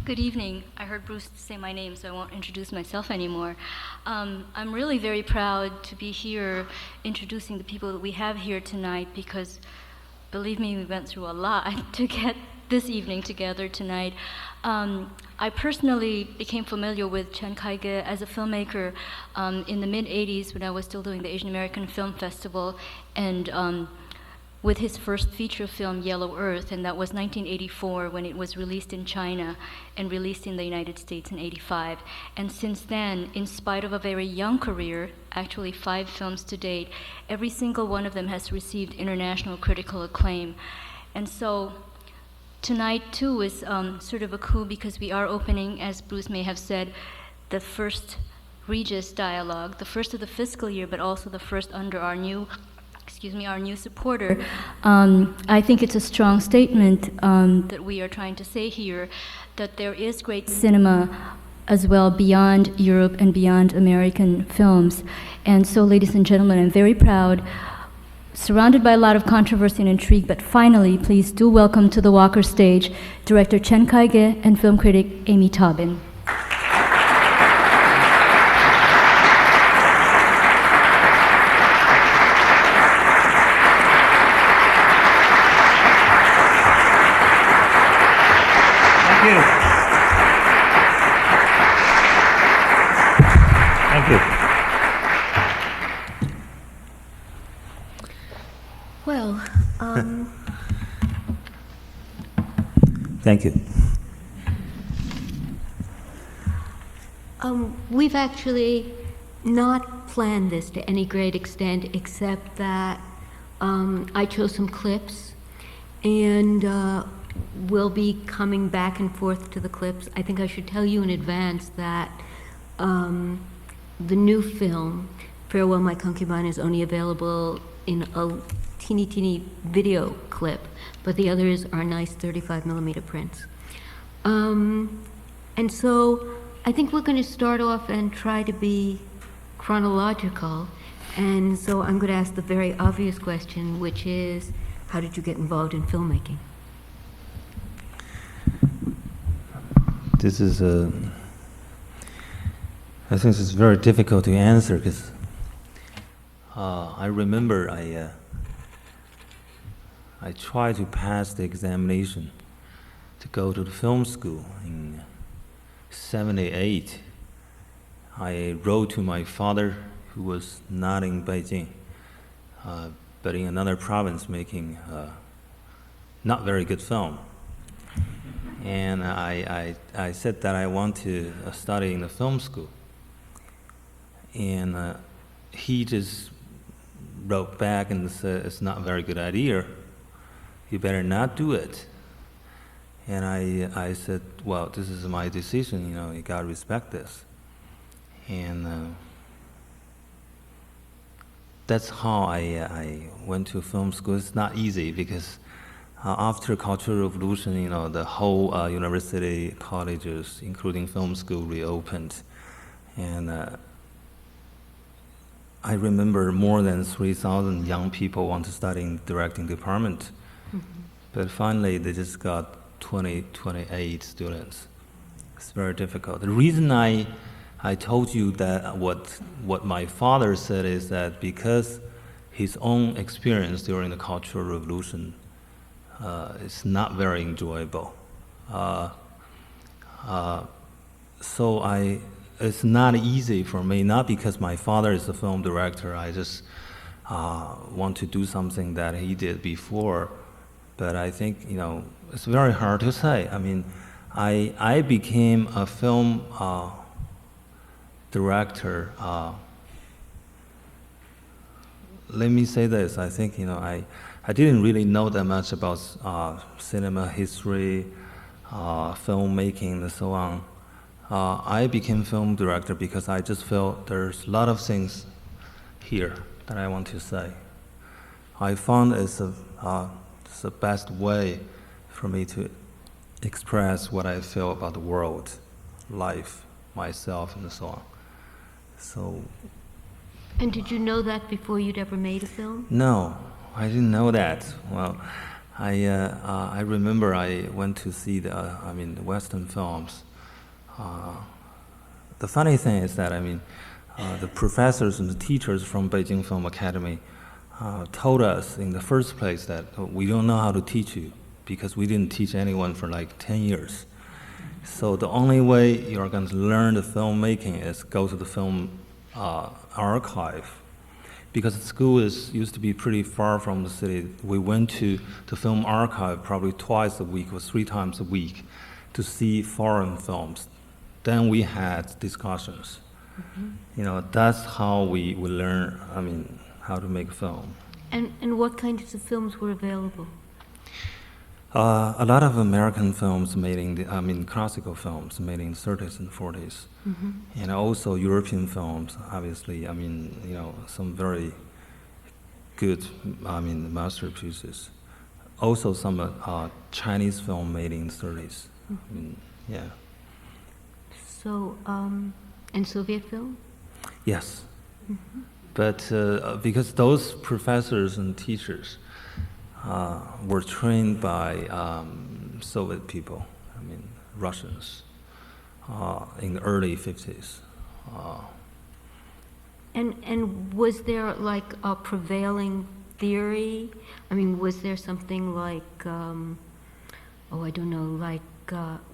Good evening. I heard Bruce say my name, so I won't introduce myself anymore. I'm really very proud to be here introducing the people that we have here tonight because, believe me, we went through a lot to get this evening together tonight. I personally became familiar with Chen Kaige as a filmmaker in the mid-'80s when I was still doing the Asian American Film Festival, and with his first feature film, Yellow Earth, and that was 1984 when it was released in China and released in the United States in '85. And since then, in spite of a very young career, actually 5 films to date, every single one of them has received international critical acclaim. And so tonight, too, is sort of a coup because we are opening, as Bruce may have said, the first Regis dialogue, the first of the fiscal year, but also the first under our new supporter. I think it's a strong statement that we are trying to say here, that there is great cinema as well beyond Europe and beyond American films. And so, ladies and gentlemen, I'm very proud, surrounded by a lot of controversy and intrigue, but finally, please do welcome to the Walker stage director Chen Kaige and film critic Amy Taubin. Thank you. Well, Thank you. we've actually not planned this to any great extent, except that I chose some clips, and we'll be coming back and forth to the clips. I think I should tell you in advance that the new film, Farewell My Concubine, is only available in a teeny video clip, but the others are nice 35mm prints. And so I think we're going to start off and try to be chronological, and so I'm going to ask the very obvious question, which is, how did you get involved in filmmaking? This is I think it's very difficult to answer because I remember I tried to pass the examination to go to the film school in '78. I wrote to my father, who was not in Beijing, but in another province making not very good film. And I said that I want to study in the film school. And he just wrote back and said, it's not a very good idea. You better not do it. And I said, well, this is my decision, you gotta respect this. And that's how I went to film school. It's not easy because after Cultural Revolution, the whole university, colleges, including film school, reopened. And I remember more than 3,000 young people want to study in directing department. Mm-hmm. But finally, they just got 28 students. It's very difficult. The reason I told you that what my father said is that because his own experience during the Cultural Revolution is not very enjoyable. So it's not easy for me, not because my father is a film director, I just want to do something that he did before, but I think, it's very hard to say. I mean, I became a film director. Let me say this, I think, I didn't really know that much about cinema history, filmmaking, and so on. I became film director because I just felt there's a lot of things here that I want to say. I found it's the best way for me to express what I feel about the world, life, myself, and so on. So. And did you know that before you'd ever made a film? No, I didn't know that. Well, I remember I went to see the Western films. The funny thing is that the professors and the teachers from Beijing Film Academy told us in the first place that we don't know how to teach you because we didn't teach anyone for like 10 years. So the only way you're going to learn the filmmaking is go to the film archive. Because the school used to be pretty far from the city, we went to the film archive probably twice a week or 3 times a week to see foreign films. Then we had discussions. That's how we learn, how to make film. And what kinds of films were available? A lot of American films made in classical films made in the 30s and 40s. And also European films, obviously, some very good, masterpieces. Also some Chinese film made in the 30s. Yeah. So, and Soviet film? Yes. But because those professors and teachers were trained by Soviet people, Russians, in the early 50s. And was there like a prevailing theory? Was there something like,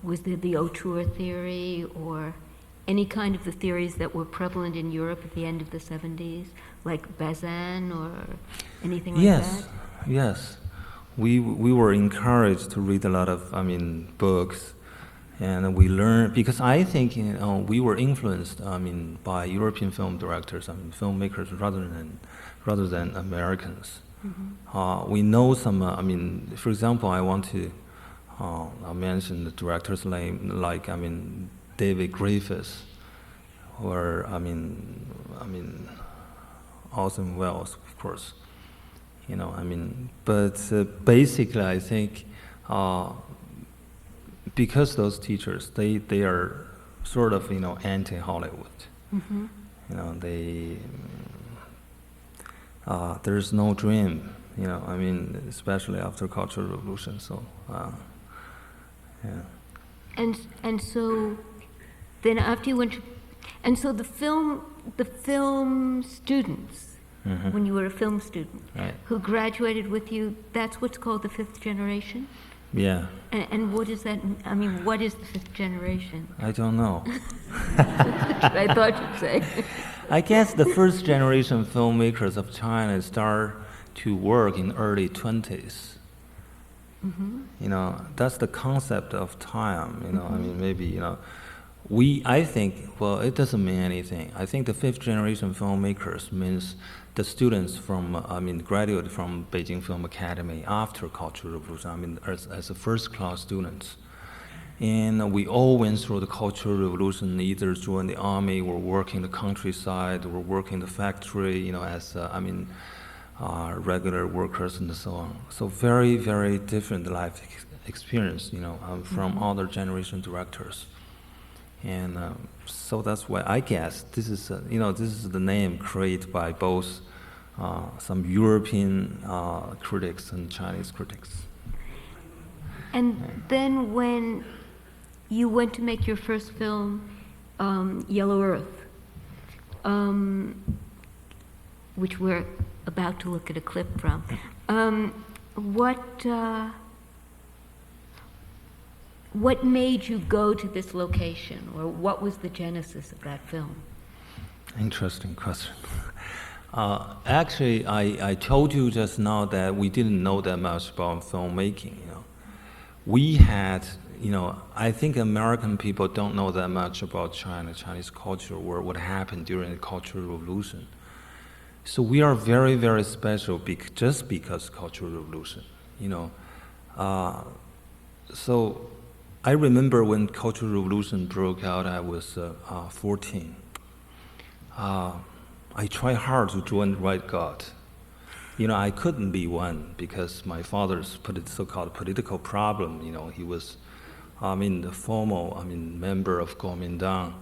was there the auteur theory or any kind of the theories that were prevalent in Europe at the end of the 70s, like Bazin or anything like that? Yes. We were encouraged to read a lot of books, and we learned because I think we were influenced by European film directors, filmmakers rather than Americans. We know some. For example, I want to I'll mention the director's name, like David Griffiths, or Orson Welles, of course. But basically, I think because those teachers, they are sort of anti-Hollywood. There's no dream, especially after Cultural Revolution. So, yeah. And so then after you went to, and so the film students, when you were a film student, right, who graduated with you, that's what's called the 5th generation? Yeah. And what is that? What is the 5th generation? I don't know. I thought you'd say. I guess the first generation filmmakers of China start to work in early 20s. That's the concept of time. Maybe I think, well, it doesn't mean anything. I think the 5th generation filmmakers means the students from, graduate from Beijing Film Academy after Cultural Revolution, as a first-class students. And we all went through the Cultural Revolution, either joined the army or work in the countryside or work in the factory, as, regular workers and so on. So very, very different life experience, from other generation directors. And so that's why I guess this is the name created by both some European critics and Chinese critics. And then when you went to make your first film, Yellow Earth, which we're about to look at a clip from, what made you go to this location, or what was the genesis of that film? Interesting question. Actually, I told you just now that we didn't know that much about filmmaking. We had, I think American people don't know that much about China, Chinese culture, or what happened during the Cultural Revolution. So we are very, very special just because Cultural Revolution. So I remember when Cultural Revolution broke out, I was 14. I tried hard to join the Right God. I couldn't be one because my father's so-called political problem. He was, the formal, member of Kuomintang,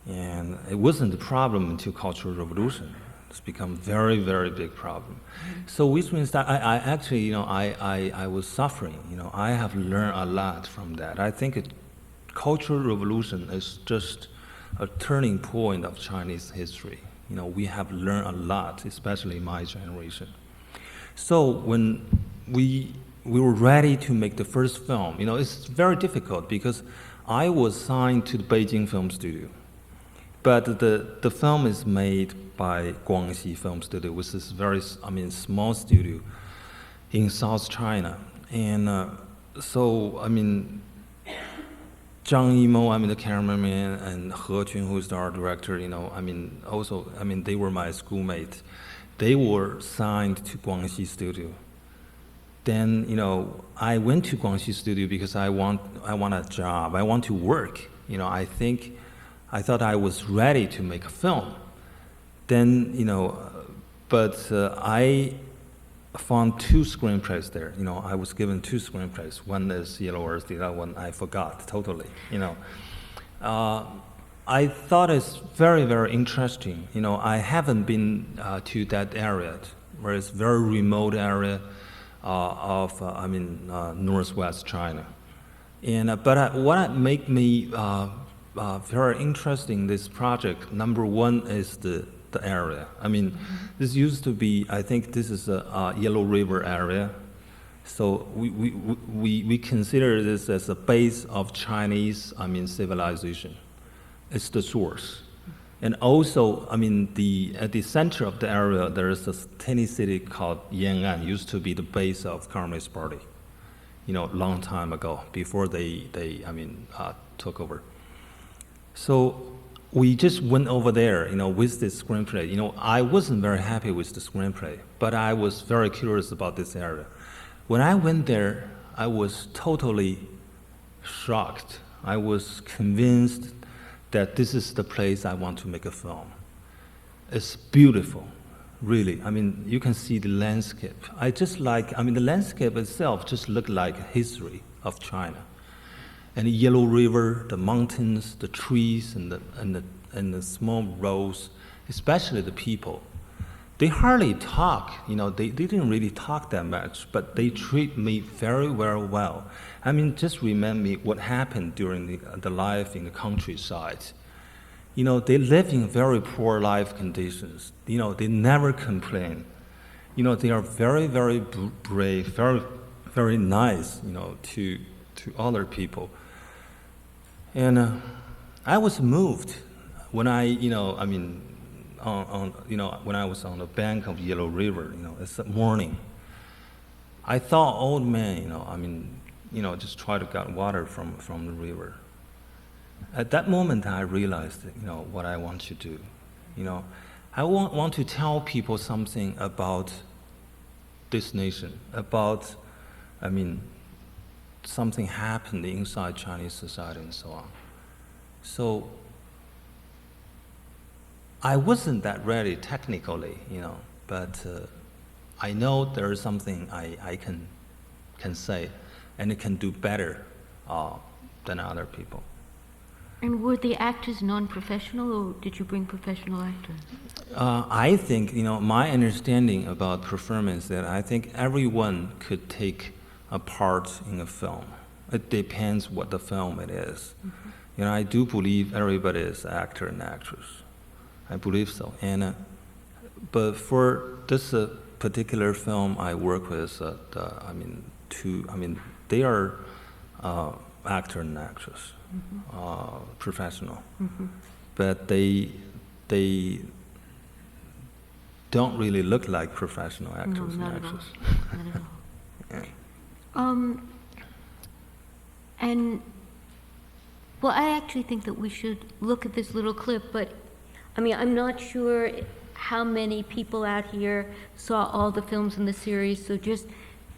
and it wasn't a problem until Cultural Revolution. It's become very, very big problem. So which means that I actually, I was suffering. I have learned a lot from that. I think Cultural Revolution is just a turning point of Chinese history. We have learned a lot, especially my generation. So when we were ready to make the first film, it's very difficult because I was signed to the Beijing Film Studio. But the film is made by Guangxi Film Studio, which is very, small studio in South China. And Zhang Yimou, the cameraman, and He Qun, who is the art director, they were my schoolmates. They were signed to Guangxi Studio. Then, I went to Guangxi Studio because I want a job. I want to work. I thought I was ready to make a film. Then, I found 2 screenplays there. I was given 2 screenplays. One is Yellow Earth, the other one I forgot totally. I thought it's very, very interesting. I haven't been to that area, where it's very remote area of northwest China. But what made me very interesting in this project, number one is the area. This used to be, I think this is a Yellow River area. So we consider this as a base of Chinese, civilization. It's the source. And also, at the center of the area, there is a tiny city called Yan'an, used to be the base of Communist Party, long time ago, before they took over. So we just went over there, with this screenplay. I wasn't very happy with the screenplay, but I was very curious about this area. When I went there, I was totally shocked. I was convinced that this is the place I want to make a film. It's beautiful, really. You can see the landscape. I just like, the landscape itself just looked like history of China. And the Yellow River, the mountains, the trees, and the small roads, especially the people. They hardly talk, they didn't really talk that much, but they treat me very, very well. Just remind me what happened during the life in the countryside. They live in very poor life conditions. They never complain. They are very, very brave, very, very nice, to other people. And I was moved when when I was on the bank of Yellow River, it's morning. I thought, old man, just try to get water from the river. At that moment, I realized, what I want to do. I want to tell people something about this nation, about, something happened inside Chinese society and so on. So I wasn't that ready technically, but I know there is something I can say, and it can do better than other people. And were the actors non-professional, or did you bring professional actors? I think, my understanding about performance, that I think everyone could take a part in a film. It depends what the film it is. Mm-hmm. I do believe everybody is actor and actress. I believe so. And but for this particular film I work with, they are actor and actress, mm-hmm. Professional, mm-hmm. But they don't really look like professional actors and actresses. Not at all. Yeah. And well, I actually think that we should look at this little clip, but I'm not sure how many people out here saw all the films in the series, so just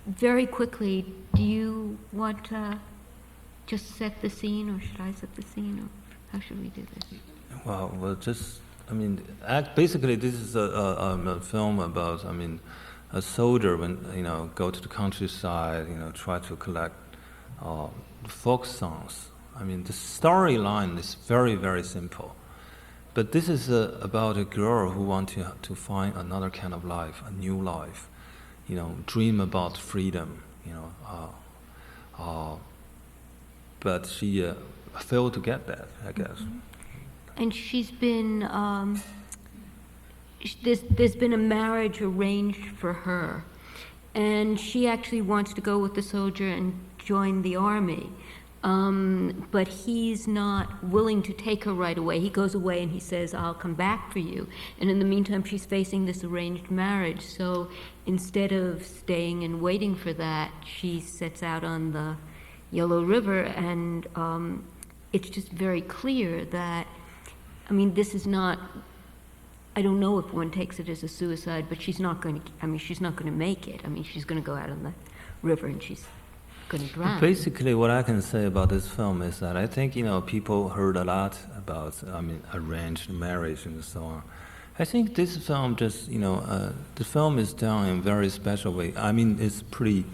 very quickly, do you want to just set the scene, or should I set the scene, or how should we do this? Well, just, basically this is a film about, a soldier when, go to the countryside, try to collect folk songs. The storyline is very, very simple. but this is about a girl who wants to find another kind of life, a new life, dream about freedom, but she failed to get that, I guess. And she's been, there's been a marriage arranged for her. And she actually wants to go with the soldier and join the army. But he's not willing to take her right away. He goes away and he says, I'll come back for you. And in the meantime, she's facing this arranged marriage. So instead of staying and waiting for that, she sets out on the Yellow River. And it's just very clear that, this is not, I don't know if one takes it as a suicide, but she's not going to, she's not going to make it. She's going to go out on the river and she's going to drown. Basically, what I can say about this film is that I think, people heard a lot about, arranged marriage and so on. I think this film just, the film is done in a very special way. It's pretty,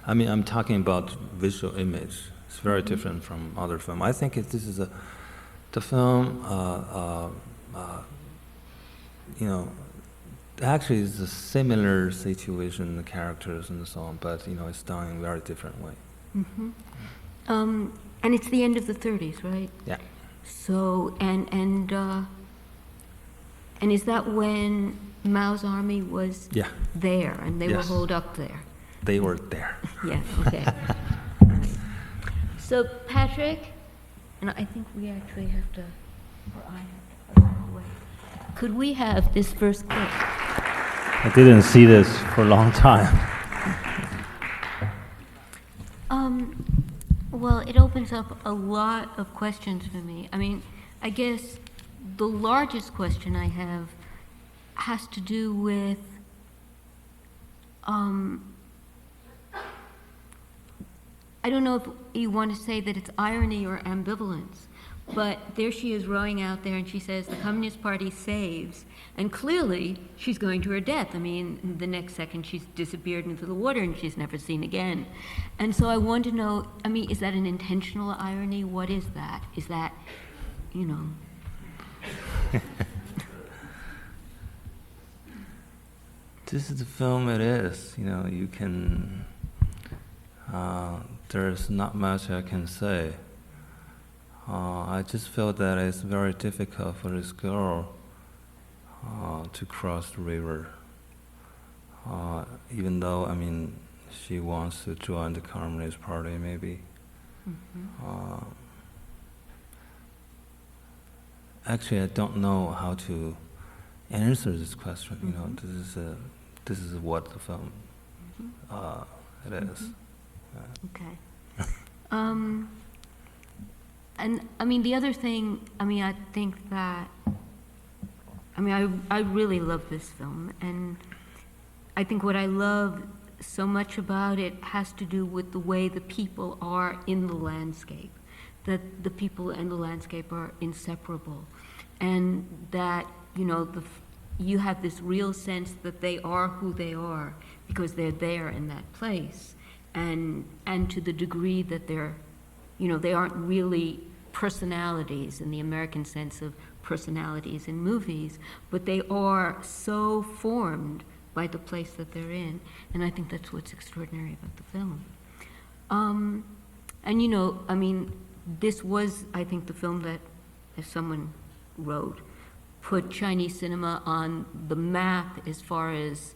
I'm talking about visual image. It's very different from other film. I think this is the film, actually it's a similar situation, the characters and so on, but it's done in a very different way. Mm-hmm. And it's the end of the 30s, right? Yeah. So, and is that when Mao's army was there and they were holed up there? They were there. Yeah, okay. So, Patrick, and I think we actually have to, or I have to, wait. Could we have this first clip? I didn't see this for a long time. Well, it opens up a lot of questions for me. I guess the largest question I have has to do with I don't know if you want to say that it's irony or ambivalence, but there she is rowing out there and she says the Communist Party saves, and clearly she's going to her death. The next second she's disappeared into the water and she's never seen again. And so I want to know, is that an intentional irony? What is that? Is that, This is the film it is, you can, there's not much I can say. I just felt that it's very difficult for this girl to cross the river, even though, she wants to join the Communist Party, maybe. Mm-hmm. Actually, I don't know how to answer this question. Mm-hmm. This is what the film it is. Mm-hmm. Okay. And the other thing, I think that, I really love this film, and I think what I love so much about it has to do with the way the people are in the landscape, that the people and the landscape are inseparable, and that, you have this real sense that they are who they are because they're there in that place, and to the degree that they're, they aren't really personalities in the American sense of personalities in movies, but they are so formed by the place that they're in, and I think that's what's extraordinary about the film. And this was, I think, the film that, as someone wrote, put Chinese cinema on the map as far as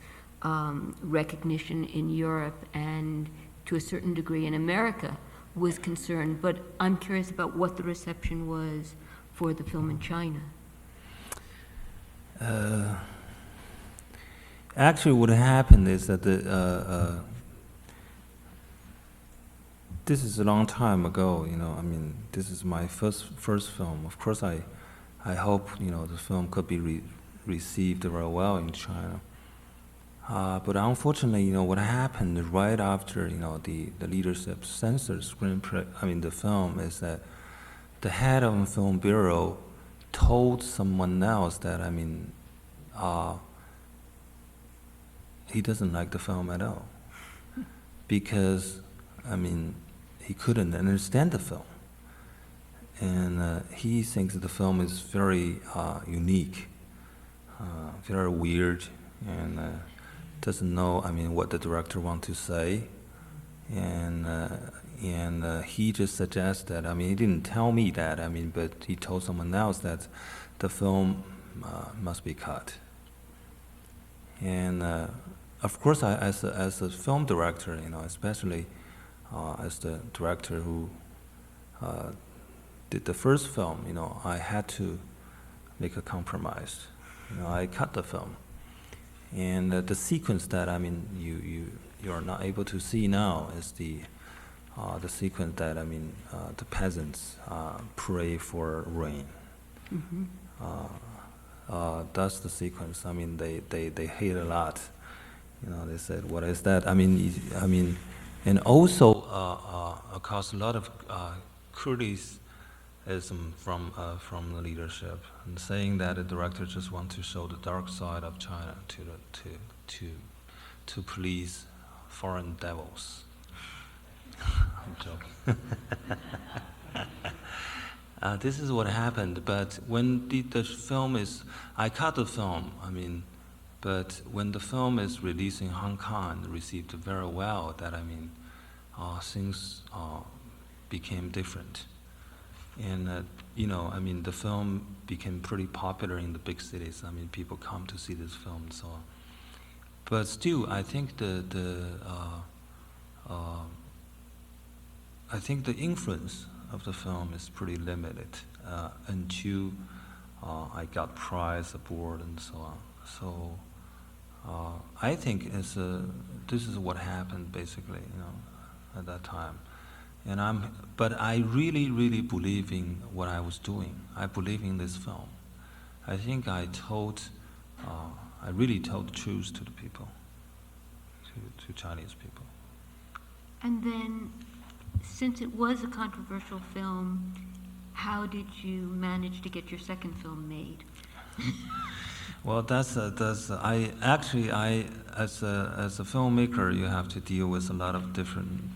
recognition in Europe and to a certain degree in America was concerned. But I'm curious about what the reception was for the film in China. Actually, what happened is that this is a long time ago. This is my first film. Of course, I hope the film could be received very well in China. But unfortunately, what happened right after the leadership censored screenplay, the film, is that the head of the film bureau told someone else that he doesn't like the film at all because he couldn't understand the film. and he thinks the film is very unique, very weird, and doesn't know, I mean, what the director wants to say, and he just suggests that, I mean, he didn't tell me that, I mean, but he told someone else that the film must be cut. And of course, as a film director, you know, especially as the director who did the first film, you know, I had to make a compromise. You know, I cut the film, and the sequence that, I mean, you are not able to see now is the sequence that, I mean, the peasants pray for rain. Mm-hmm. That's the sequence. I mean, they hate a lot. You know, they said, "What is that?" I mean, and also caused a lot of criticism from the leadership, and saying that the director just wants to show the dark side of China to please foreign devils. I'm joking. This is what happened, but when the film is, I cut the film, I mean, but when the film is released in Hong Kong, received very well, that, I mean, things became different. And, you know, I mean, the film became pretty popular in the big cities. I mean, people come to see this film and so on. But still, I think I think the influence of the film is pretty limited until I got prize award and so on. So I think this is what happened basically, you know, at that time. But I really believe in what I was doing. I believe in this film. I think I really told the truth to the people, to Chinese people. And then, since it was a controversial film, how did you manage to get your second film made? Well, as a filmmaker, you have to deal with a lot of different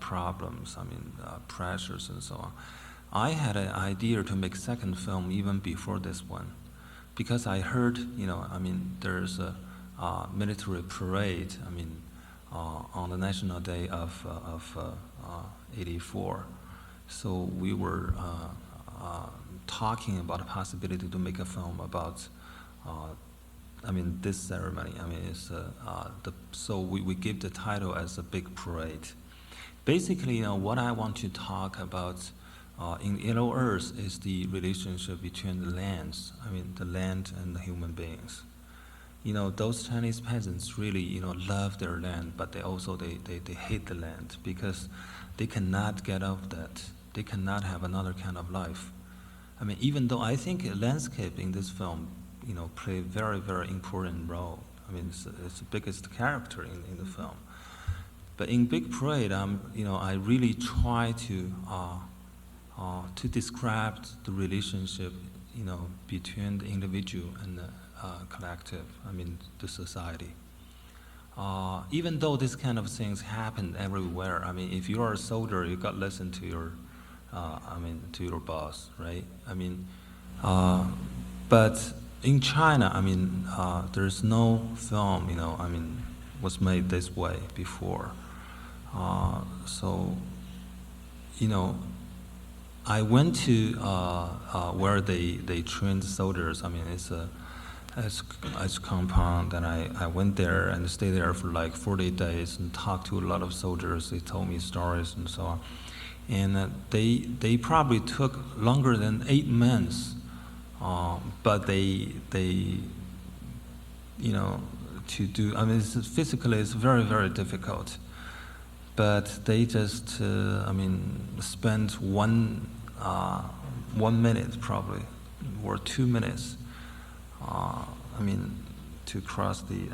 problems. I mean, pressures and so on. I had an idea to make second film even before this one, because I heard, you know, I mean, there's a military parade. I mean, on the National Day of '84. So we were talking about a possibility to make a film about, I mean, this ceremony. I mean, it's so we give the title as a big parade. Basically, you know, what I want to talk about in Yellow Earth is the relationship between the lands. I mean, the land and the human beings. You know, those Chinese peasants really, you know, love their land, but they also they hate the land because they cannot get off that. They cannot have another kind of life. I mean, even though I think landscape in this film, you know, play a very important role. I mean, it's the biggest character in the film. But in Big Parade, you know, I really try to describe the relationship, you know, between the individual and the collective. I mean, the society. Even though this kind of things happen everywhere. I mean, if you are a soldier, you got to listen to your, to your boss, right? I mean, but in China, I mean, there's no film, you know, I mean, was made this way before. So, you know, I went to where they trained soldiers. I mean, it's a compound, and I went there and stayed there for like 40 days and talked to a lot of soldiers. They told me stories and so on. And they probably took longer than 8 months, but they you know, to do, I mean, physically it's very difficult. But they just, spent one minute probably, or 2 minutes, to cross the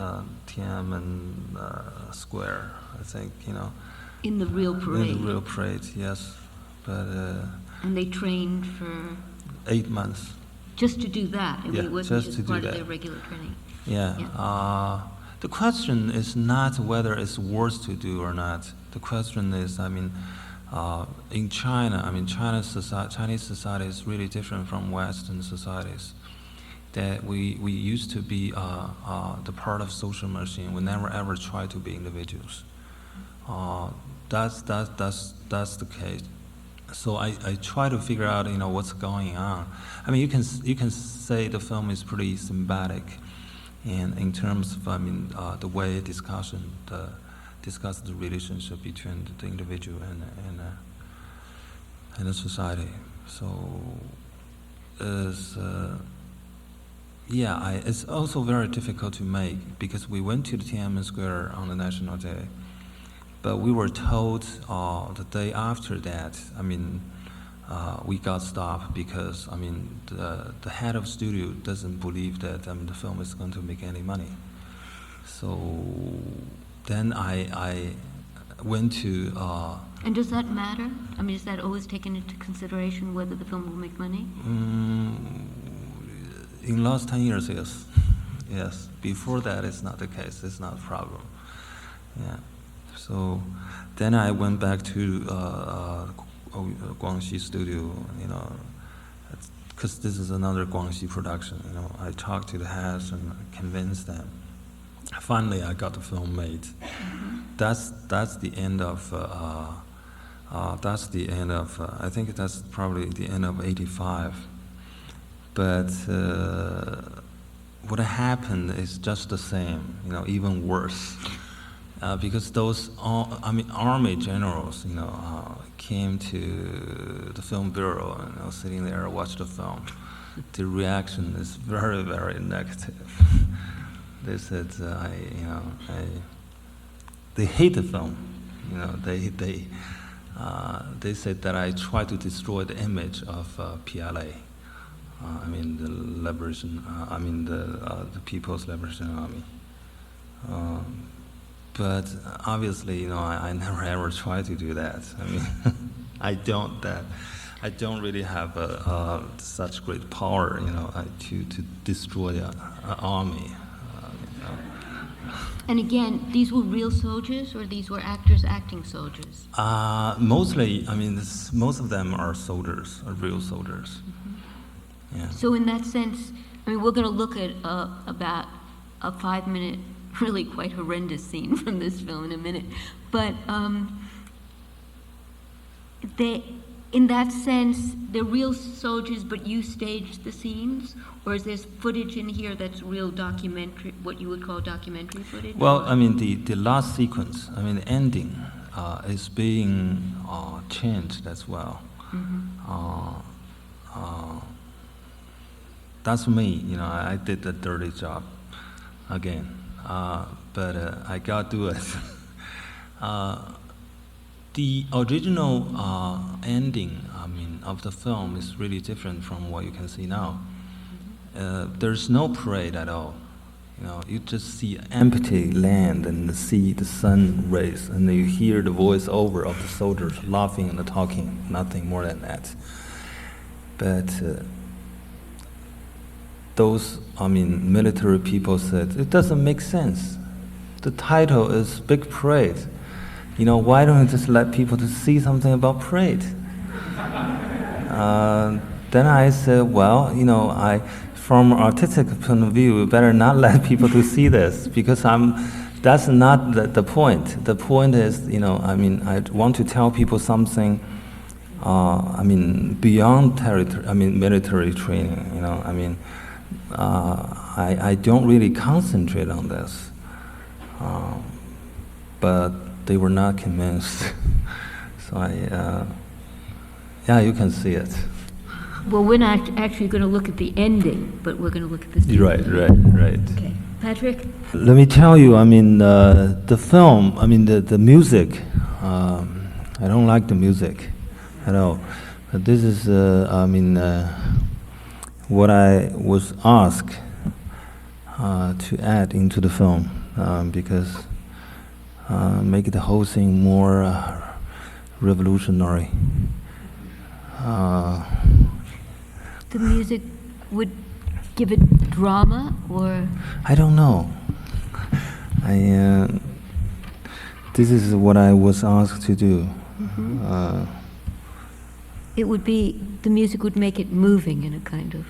Tiananmen Square, I think, you know. In the real parade? In the real parade, yes. But and they trained for 8 months. Just to do that? I mean, Yeah, it wasn't just just to do part of that. their regular training? Yeah. The question is not whether it's worth to do or not. The question is, in China, I mean, Chinese society is really different from Western societies. That we used to be the part of social machine. We never ever try to be individuals. That's the case. So I try to figure out, what's going on. I mean, you can say the film is pretty symbolic, and in terms of, the way it discusses the relationship between the individual and the society. So it's also very difficult to make, because we went to the Tiananmen Square on the National Day, but we were told the day after that, we got stopped because, the head of studio doesn't believe that the film is going to make any money. So then I went to... And does that matter? I mean, is that always taken into consideration, whether the film will make money? In the last 10 years, yes. Yes. Before that, it's not the case. It's not a problem. Yeah. So then I went back to Guangxi studio, because this is another Guangxi production. I talked to the heads and convinced them. Finally, I got the film made. Mm-hmm. That's the end of. I think that's probably the end of '85. But what happened is just the same, even worse. Because those, army generals, came to the film bureau and sitting there watch the film. The reaction is very, very negative. They said, they hate the film. They said that I try to destroy the image of PLA. The liberation. The People's Liberation Army. But obviously, I never ever try to do that. I don't really have such great power, to destroy an army. And again, these were real soldiers, or these were actors acting soldiers? Mostly, most of them are soldiers, are real soldiers. Mm-hmm. Yeah. So in that sense, we're going to look at about a 5-minute, really quite horrendous scene from this film in a minute. But in that sense, they're real soldiers, but you staged the scenes? Or is there footage in here that's real documentary, what you would call documentary footage? Well, the last sequence, the ending, is being changed as well. Mm-hmm. That's me, I did the dirty job again. But I got to do it. The original ending, of the film is really different from what you can see now. There's no parade at all. You just see empty land and see the sun rays, and then you hear the voice-over of the soldiers laughing and talking. Nothing more than that. But those, military people said, it doesn't make sense. The title is Big Parade. Why don't you just let people to see something about parade? Then I said, well, from artistic point of view, we better not let people to see this, because that's not the point. The point is, I want to tell people something, beyond military training, I don't really concentrate on this. But they were not convinced. So you can see it. Well, we're not actually going to look at the ending, but we're going to look at the scene. Right. Okay. Patrick? Let me tell you, the film, the music, I don't like the music at all. But this is, what I was asked to add into the film, because make the whole thing more revolutionary. The music would give it drama, or? I don't know. This is what I was asked to do. It would be, the music would make it moving in a kind of,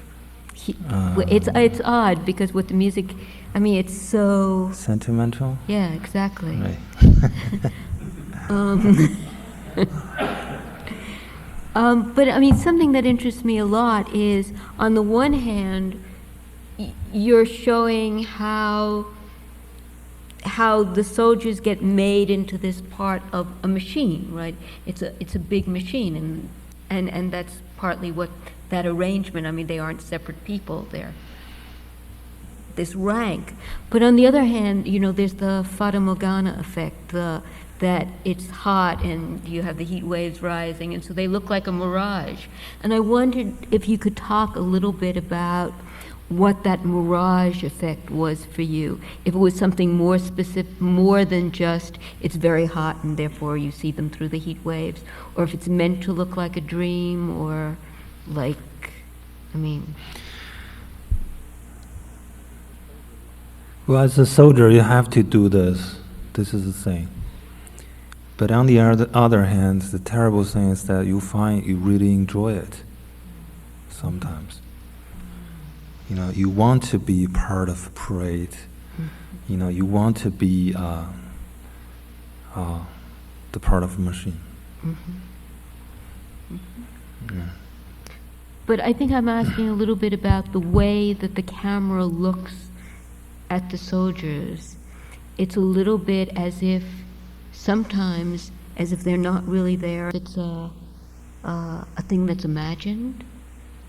it's odd because with the music, I mean, it's so... Sentimental? Yeah, exactly. Right. But I mean, something that interests me a lot is, on the one hand, you're showing how the soldiers get made into this part of a machine, right? It's a big machine, and that's partly what that arrangement. I mean, they aren't separate people; they're this rank. But on the other hand, you know, there's the Fata Morgana effect, that it's hot and you have the heat waves rising, and so they look like a mirage. And I wondered if you could talk a little bit about what that mirage effect was for you. If it was something more specific, more than just it's very hot and therefore you see them through the heat waves, or if it's meant to look like a dream, or like, I mean... Well, as a soldier, you have to do this. This is the thing. But on the other hand, the terrible thing is that you find you really enjoy it sometimes. You know, you want to be part of a parade. You know, you want to be the part of a machine. Yeah. But I think I'm asking a little bit about the way that the camera looks at the soldiers. It's a little bit as if, sometimes, as if they're not really there. It's a thing that's imagined,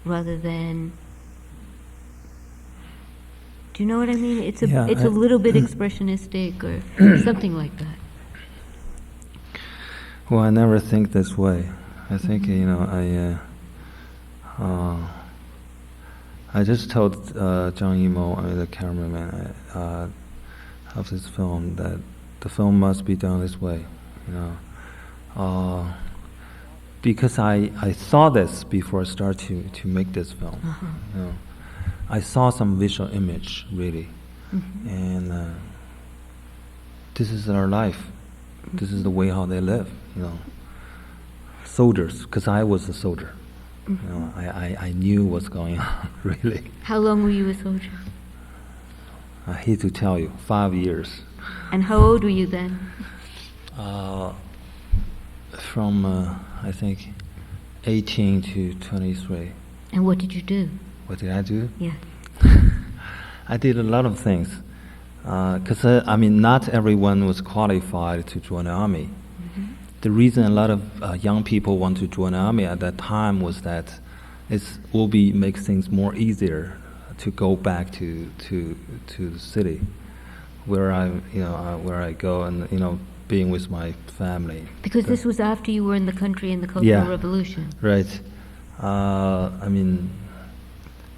rather than... Do you know what I mean? It's a little bit expressionistic, or something like that. Well, I never think this way. I think, you know, I just told Zhang Yimou, the cameraman of this film, that the film must be done this way, you know. Because I saw this before I started to make this film. You know. I saw some visual image, really. And this is their life. This is the way how they live, you know. Soldiers, because I was a soldier. You know, I knew what's going on, really. How long were you a soldier? I hate to tell you, 5 years. And how old were you then? From, I think, 18 to 23. And what did you do? What did I do? Yeah. I did a lot of things. Because, I mean, not everyone was qualified to join the army. The reason a lot of young people want to join the army at that time was that it will make things more easier to go back to the city, where where I go, and, you know, being with my family. Because this was after you were in the country in the Cultural Revolution. Right. I mean,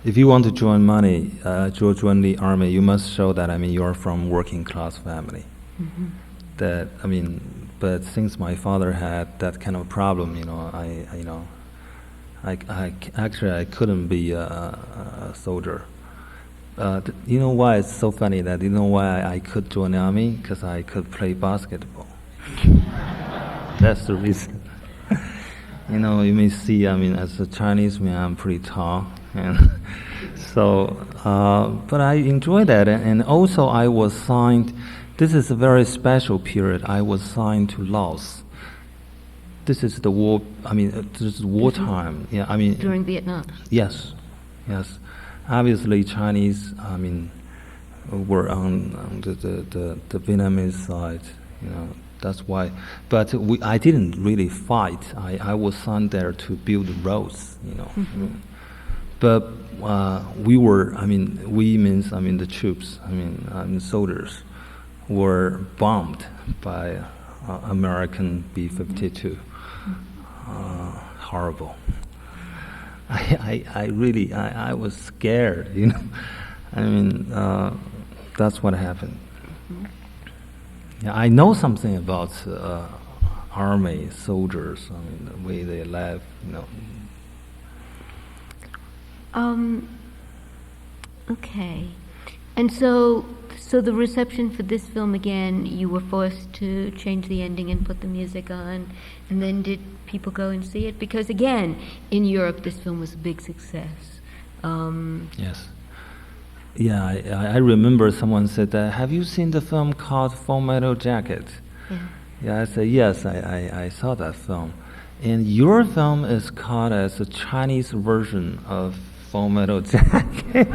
if you want to join the army, you must show that, I mean, you're from working class family. That, I mean, but since my father had that kind of problem, you know, I couldn't be a soldier. You know why it's so funny that, you know why I could join the army? Because I could play basketball. That's the reason. You know, you may see, I mean, as a Chinese man, I'm pretty tall, and so, but I enjoy that, and also I was signed. This is a very special period. I was signed to Laos. This is the war. I mean, this is wartime. Yeah, I mean, during Vietnam. Yes. Obviously, Chinese, I mean, were on the Vietnamese side. You know, that's why. But I didn't really fight. I was signed there to build roads. You know, but we were. I mean, we means, I mean, the troops. I mean, soldiers were bombed by American B-52. Horrible. I really was scared, you know. I mean, that's what happened. Yeah, I know something about army soldiers. I mean, the way they live, you know. Okay, and so So the reception for this film, again, you were forced to change the ending and put the music on, and then did people go and see it? Because again, in Europe, this film was a big success. Yes. Yeah, I remember someone said, have you seen the film called Full Metal Jacket? Yeah. Yeah, I said, yes, I saw that film. And your film is called as a Chinese version of Full Metal Jacket.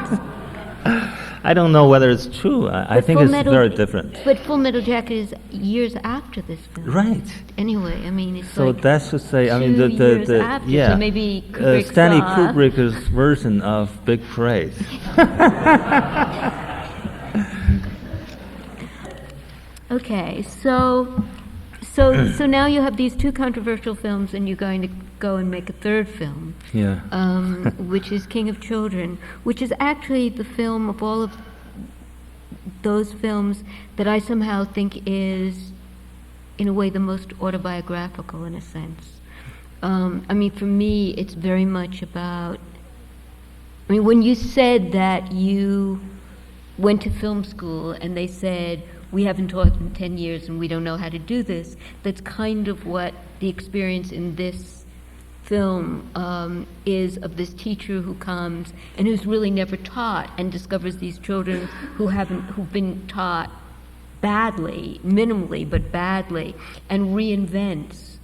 I don't know whether it's true. I think it's very different. But Full Metal Jacket is years after this film. Right. Anyway, I mean, it's So like that should say, I mean, 2 years after, yeah, so maybe Kubrick Stanley saw- Kubrick's version of Big Parade. Okay, so now you have these two controversial films, and you're going to go and make a third film, Yeah. which is King of Children, which is actually the film of all of those films that I somehow think is, in a way, the most autobiographical in a sense. I mean, for me, it's very much about, I mean, when you said that you went to film school and they said, we haven't taught in 10 years and we don't know how to do this, that's kind of what the experience in this film is, of this teacher who comes and who's really never taught and discovers these children who've been taught badly, minimally, but badly, and reinvents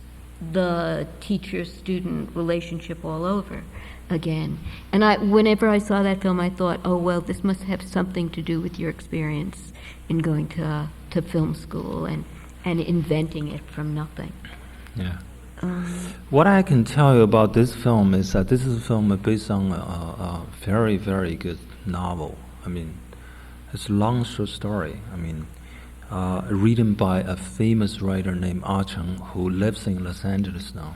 the teacher-student relationship all over again. And whenever I saw that film, I thought, oh, well, this must have something to do with your experience in going to film school and inventing it from nothing. Yeah. What I can tell you about this film is that this is a film based on a very, very good novel. I mean, it's a long short story. I mean, written by a famous writer named Chen, who lives in Los Angeles now.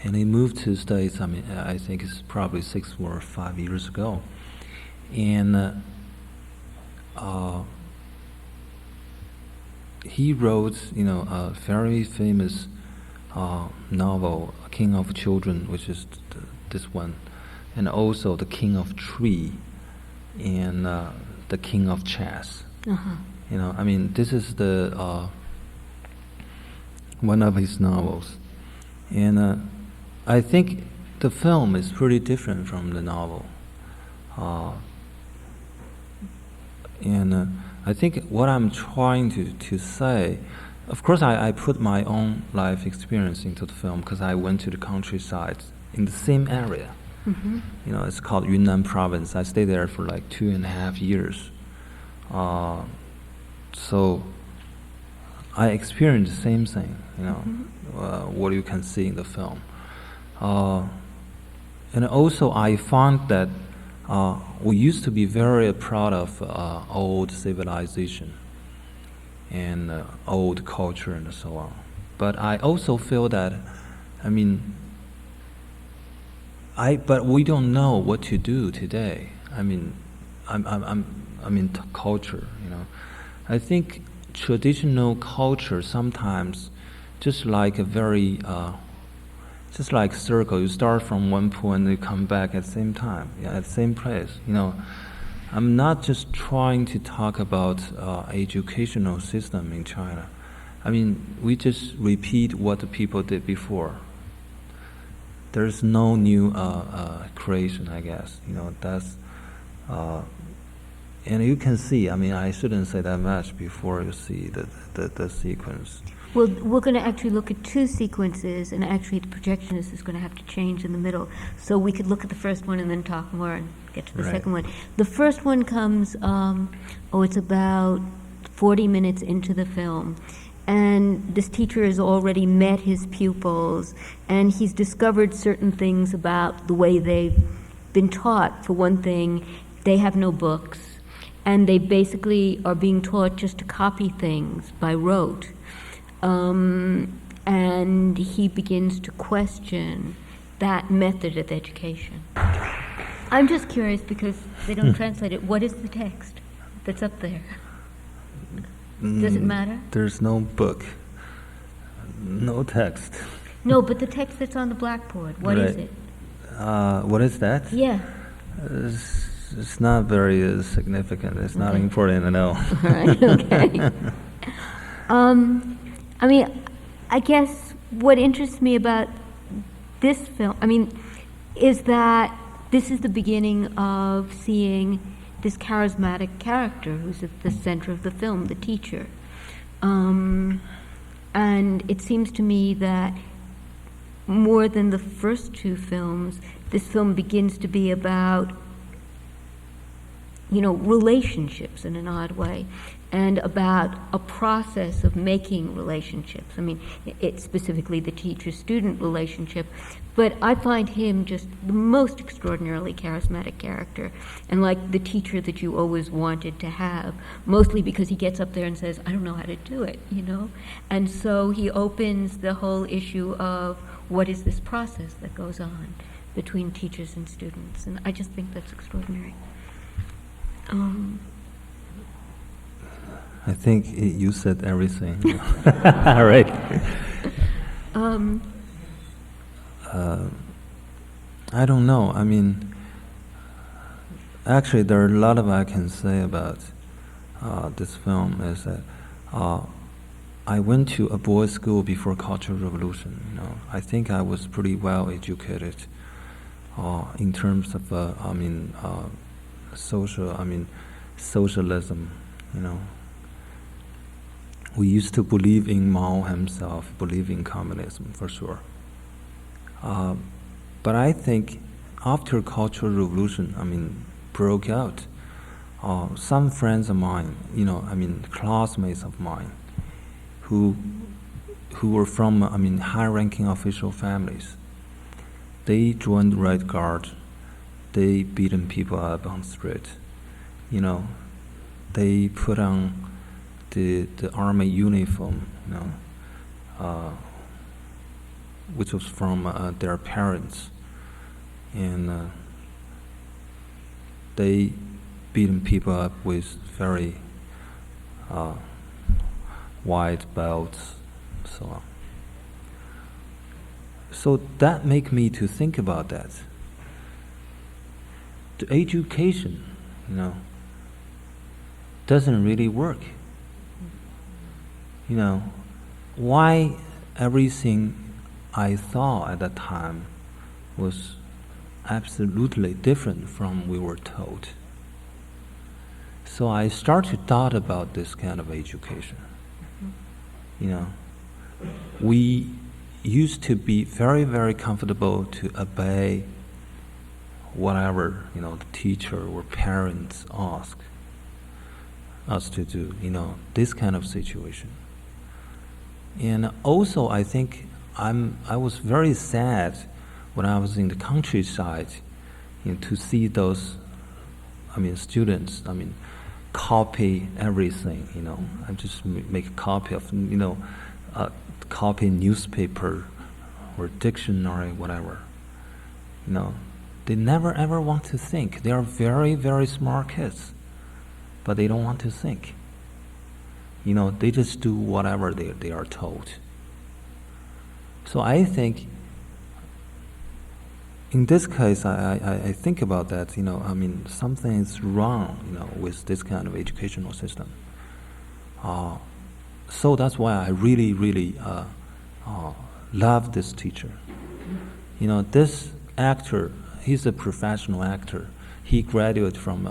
And he moved to the States, I mean, I think it's probably 6 or 5 years ago. And he wrote, a very famous novel, King of Children, which is this one, and also The King of Tree, and The King of Chess. Uh-huh. I mean, this is the one of his novels, and I think the film is pretty different from the novel, and I think what I'm trying to say, of course, I put my own life experience into the film because I went to the countryside in the same area. Mm-hmm. It's called Yunnan Province. I stayed there for like 2.5 years. So I experienced the same thing, what you can see in the film. And also I found that we used to be very proud of old civilization and old culture and so on. But I also feel that, but we don't know what to do today. Culture, I think traditional culture sometimes just like a very, just like circle, you start from one point and you come back at the same time, at the same place, I'm not just trying to talk about educational system in China. We just repeat what the people did before. There's no new creation, I guess. That's and you can see. I shouldn't say that much before you see the sequence. Well, we're going to actually look at two sequences, and actually the projectionist is going to have to change in the middle. So we could look at the first one and then talk more and get to the second one. The first one comes, it's about 40 minutes into the film. And this teacher has already met his pupils, and he's discovered certain things about the way they've been taught. For one thing, they have no books, and they basically are being taught just to copy things by rote. And he begins to question that method of education. I'm just curious, because they don't translate it. What is the text that's up there? Does it matter? There's no book, no text. No, but the text that's on the blackboard, what is it? What is that? Yeah. It's not very significant. It's not important to know. All right, okay. I mean, I guess what interests me about this film, is that this is the beginning of seeing this charismatic character who's at the center of the film, the teacher. And it seems to me that more than the first two films, this film begins to be about, relationships in an odd way, and about a process of making relationships. It's specifically the teacher-student relationship, but I find him just the most extraordinarily charismatic character, and like the teacher that you always wanted to have, mostly because he gets up there and says, I don't know how to do it, And so he opens the whole issue of what is this process that goes on between teachers and students, and I just think that's extraordinary. I think you said everything. All right. I don't know. Actually, there are a lot of I can say about this film. Is that I went to a boys' school before Cultural Revolution. I think I was pretty well educated in terms of socialism. We used to believe in Mao himself, believe in communism for sure. But I think after Cultural Revolution, broke out, some friends of mine, classmates of mine, who were from, high-ranking official families, they joined Red Guard. They beaten people up on the street. They put on the army uniform, which was from their parents, and they beaten people up with very wide belts, so on. So that make me to think about that. The education, doesn't really work. Why everything I thought at that time was absolutely different from we were told. So I started to thought about this kind of education. We used to be very, very comfortable to obey whatever, the teacher or parents ask us to do, this kind of situation. And also, I think I was very sad when I was in the countryside, to see those, students, copy everything, I just make a copy of, copy newspaper or dictionary, whatever. They never ever want to think. They are very, very smart kids, but they don't want to think. They just do whatever they are told. So I think in this case, I think about that, something is wrong, with this kind of educational system. So that's why I really, really love this teacher. This actor, he's a professional actor. He graduated from,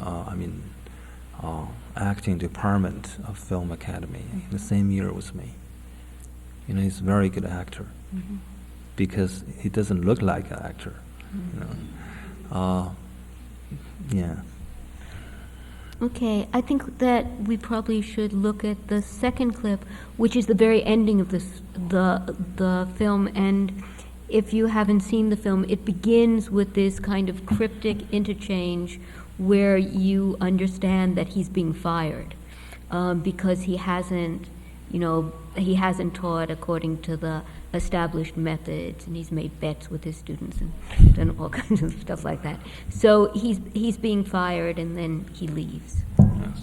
acting department of Film Academy in the same year with me. He's a very good actor, because he doesn't look like an actor. Yeah. Okay, I think that we probably should look at the second clip, which is the very ending of the film. And if you haven't seen the film, it begins with this kind of cryptic interchange where you understand that he's being fired because he hasn't taught according to the established methods, and he's made bets with his students and done all kinds of stuff like that. So he's being fired, and then he leaves. Yes.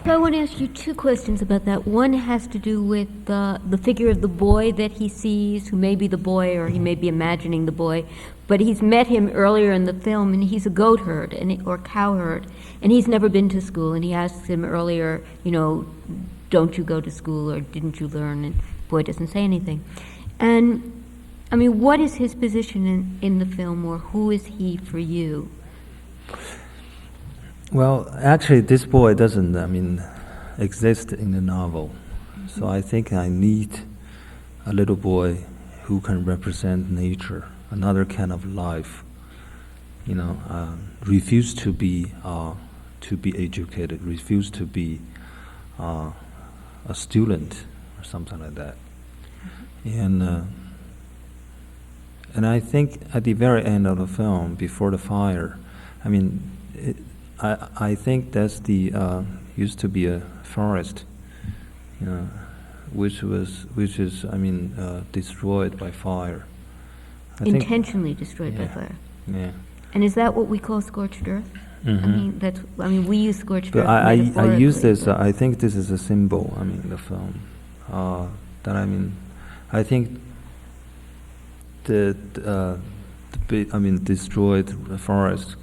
So I want to ask you two questions about that. One has to do with the figure of the boy that he sees, who may be the boy or he may be imagining the boy, but he's met him earlier in the film, and he's a goat herd or cow herd, and he's never been to school, and he asks him earlier, don't you go to school or didn't you learn? And the boy doesn't say anything. And, I mean, what is his position in the film, or who is he for you? Well, actually, this boy doesn't, exist in the novel. So I think I need a little boy who can represent nature, another kind of life. Refuse to be educated, refuse to be a student or something like that. And I think at the very end of the film, before the fire, I think that's the used to be a forest, which is destroyed by fire. Intentionally destroyed by fire. Yeah. And is that what we call scorched earth? Mm-hmm. We use scorched but earth. I use this. but- I think this is a symbol. The film. I think destroyed forest.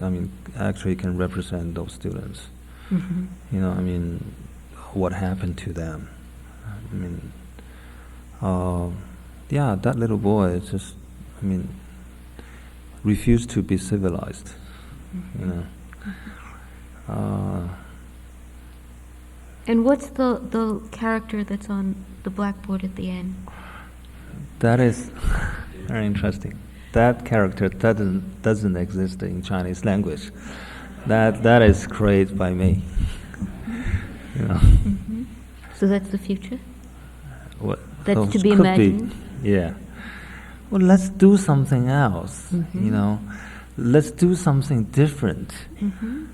Actually can represent those students. Mhm. What happened to them. That little boy is just, refused to be civilized. And what's the character that's on the blackboard at the end? That is very interesting. That character doesn't exist in Chinese language. That is created by me. Mm-hmm. So that's the future? What, That's those to be could imagined? Yeah. Well, let's do something else. Mhm. Let's do something different. Mm-hmm.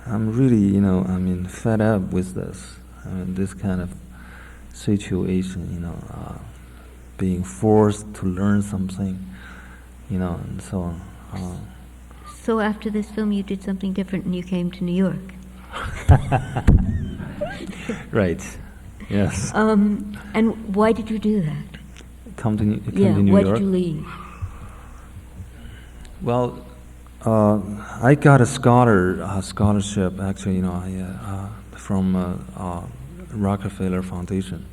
I'm really, fed up with this. This kind of situation. Being forced to learn something. And so on. So after this film you did something different and you came to New York. Right. Yes. And why did you do that? Come to New why York. did you leave? Well, I got a scholarship. Actually, from Rockefeller Foundation,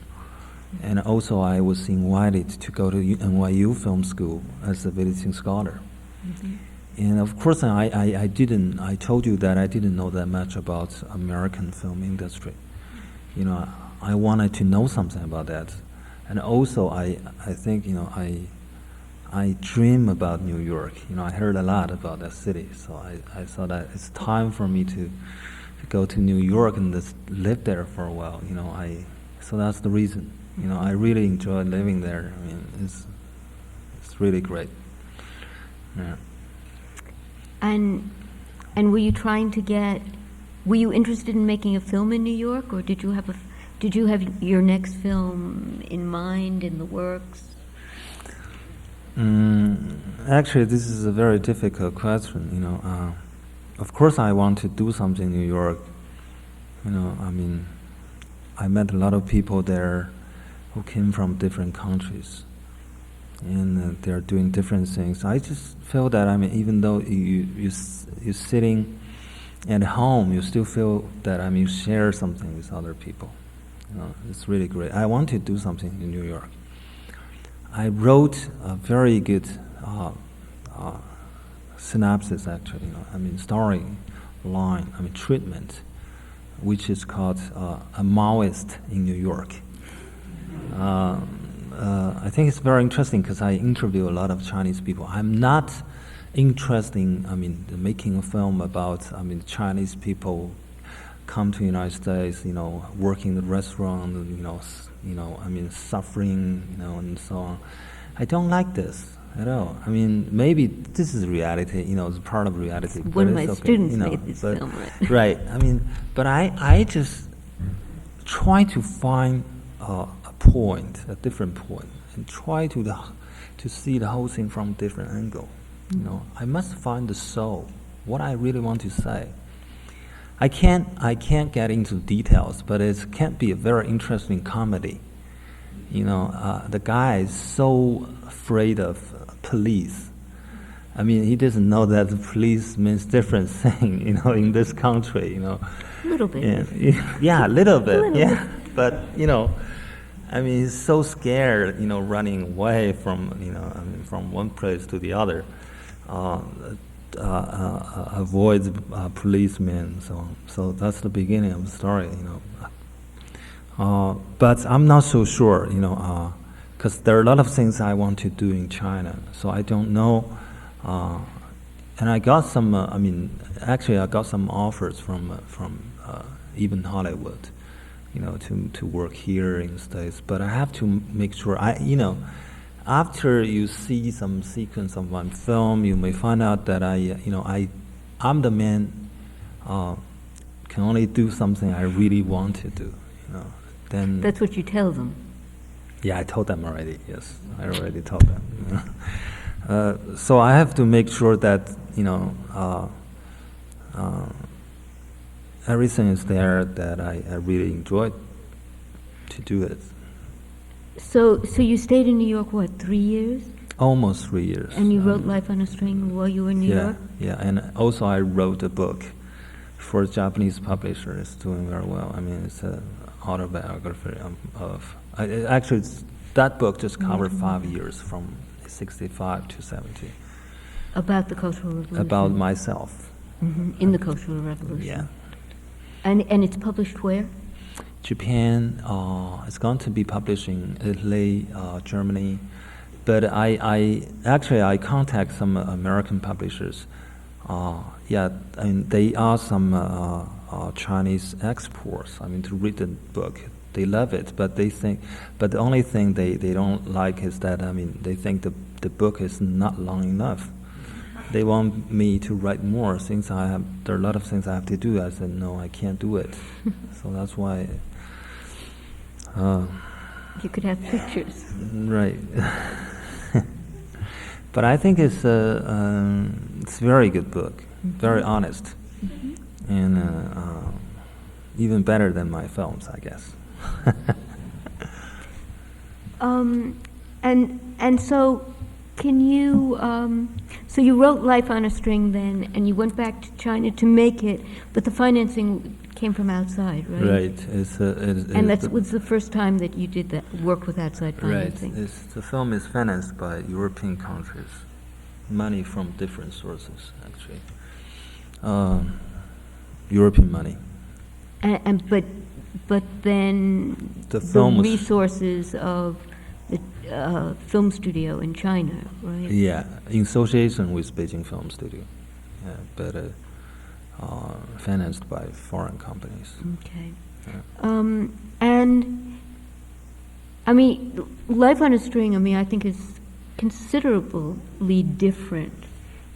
and also I was invited to go to NYU Film School as a visiting scholar. Mm-hmm. And of course, I didn't. I told you that I didn't know that much about American film industry. I wanted to know something about that, and also I think I dream about New York. I heard a lot about that city, so I thought that it's time for me to go to New York and just live there for a while. So that's the reason. I really enjoy living there. It's really great. Yeah. And were you interested in making a film in New York, or did you have your next film in mind, in the works? Actually, this is a very difficult question. Of course, I want to do something in New York. I met a lot of people there who came from different countries, and they're doing different things. I just feel that even though you're sitting at home, you still feel that you share something with other people. It's really great. I want to do something in New York. I wrote a very good synopsis, actually. Story line. Treatment, which is called a Maoist in New York. I think it's very interesting because I interview a lot of Chinese people. I'm not interested in making a film about Chinese people come to the United States, working in the restaurant, suffering, and so on. I don't like this at all. Maybe this is reality, it's part of reality. One of my it's okay, students made this film, right? Right. But I just try to find a point, a different point, and try to see the whole thing from a different angle. I must find the soul, what I really want to say. I can't get into details, but it can be a very interesting comedy. The guy is so afraid of police. I mean, he doesn't know that the police means different thing, in this country, A little bit. Yeah, a little bit, little yeah. But, I mean, he's so scared, running away from, from one place to the other, avoids policemen, so that's the beginning of the story, But I'm not so sure, because there are a lot of things I want to do in China, so I don't know. And I got some, actually I got some offers from even Hollywood, to work here in the States. But I have to make sure, after you see some sequence of my film, you may find out that I'm the man, can only do something I really want to do, Then That's what you tell them. yeah, I told them already. Yes, I already told them. So I have to make sure that everything is there that I really enjoy to do it. So you stayed in New York, what, 3 years? Almost 3 years. And you wrote Life on a String while you were in New York? Yeah, and also I wrote a book for a Japanese publisher. It's doing very well. I mean, it's an autobiography actually, that book just covered 5 years from 65 to 70. About the Cultural Revolution? About myself. In the Cultural Revolution? Yeah. And it's published where? Japan, it's going to be published in Italy, Germany, but I contact some American publishers. They are some Chinese exports. To read the book, they love it, but the only thing they don't like is that they think the book is not long enough. They want me to write more since there are a lot of things I have to do. I said no, I can't do it. So that's why. You could have pictures. Right. But I think it's a very good book, very honest, and even better than my films, I guess. And so, can you? So you wrote Life on a String then, and you went back to China to make it, but the financing came from outside, right? Right. And that was the first time that you did that work with outside financing. Right. The film is financed by European countries, money from different sources, actually. European money. But then The film was- resources of the film studio in China, right? Yeah, in association with Beijing Film Studio. Yeah, but financed by foreign companies. Okay. Yeah. And Life on a String, I think is considerably different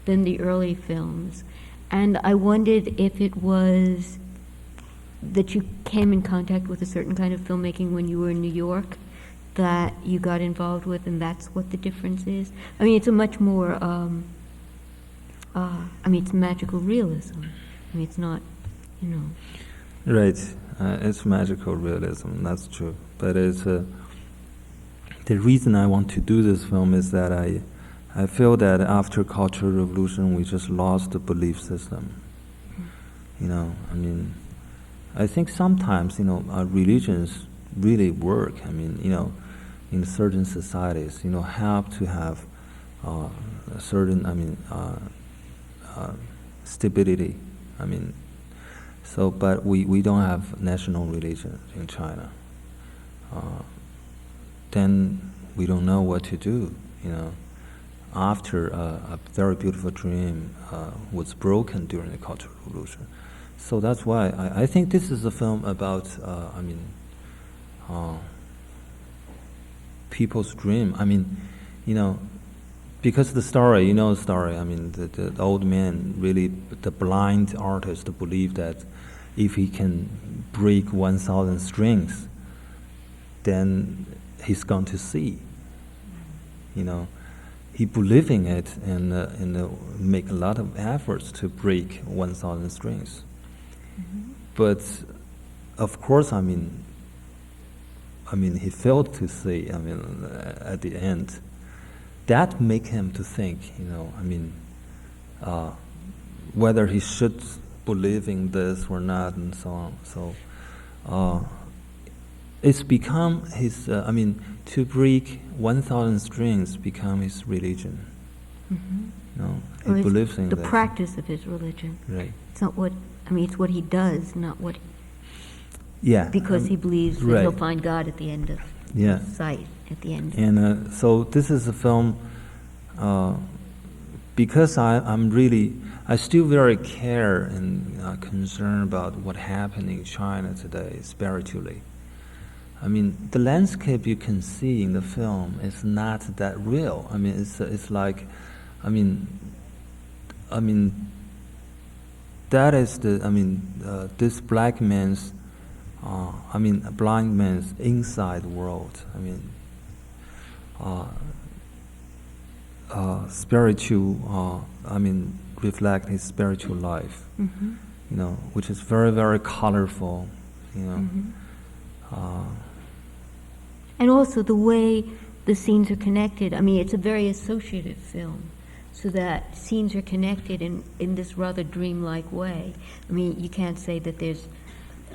than the early films. And I wondered if it was that you came in contact with a certain kind of filmmaking when you were in New York that you got involved with, and that's what the difference is. It's a much more, it's magical realism. It's not, Right, it's magical realism, that's true. But it's the reason I want to do this film is that I feel that after Cultural Revolution, we just lost the belief system. I think sometimes, religions really work. In certain societies, have to have a certain, stability. But we don't have national religion in China. Then we don't know what to do, after a very beautiful dream was broken during the Cultural Revolution. So that's why I think this is a film about, people's dream. Because the story, the story, the old man, really, the blind artist, believed that if he can break 1,000 strings, then he's going to see. He believed in it and make a lot of efforts to break 1,000 strings. But of course, I mean, he failed to see. I mean, at the end, that make him to think. Whether he should believe in this or not, and so on. So, it's become his. To break 1,000 strings become his religion. He Or it's believes in the that. practice of his religion. Right. It's not what, it's what he does, not what, Yeah. because he believes that right. he'll find God at the end of Yeah. the sight, at the end. And so this is a film, because I still very care and concerned about what happened in China today spiritually. The landscape you can see in the film is not that real. It's like, that is this black man's, a blind man's inside world. Spiritual, reflect his spiritual life, which is very, very colorful, And also the way the scenes are connected. It's a very associative film, so that scenes are connected in this rather dreamlike way. You can't say that there's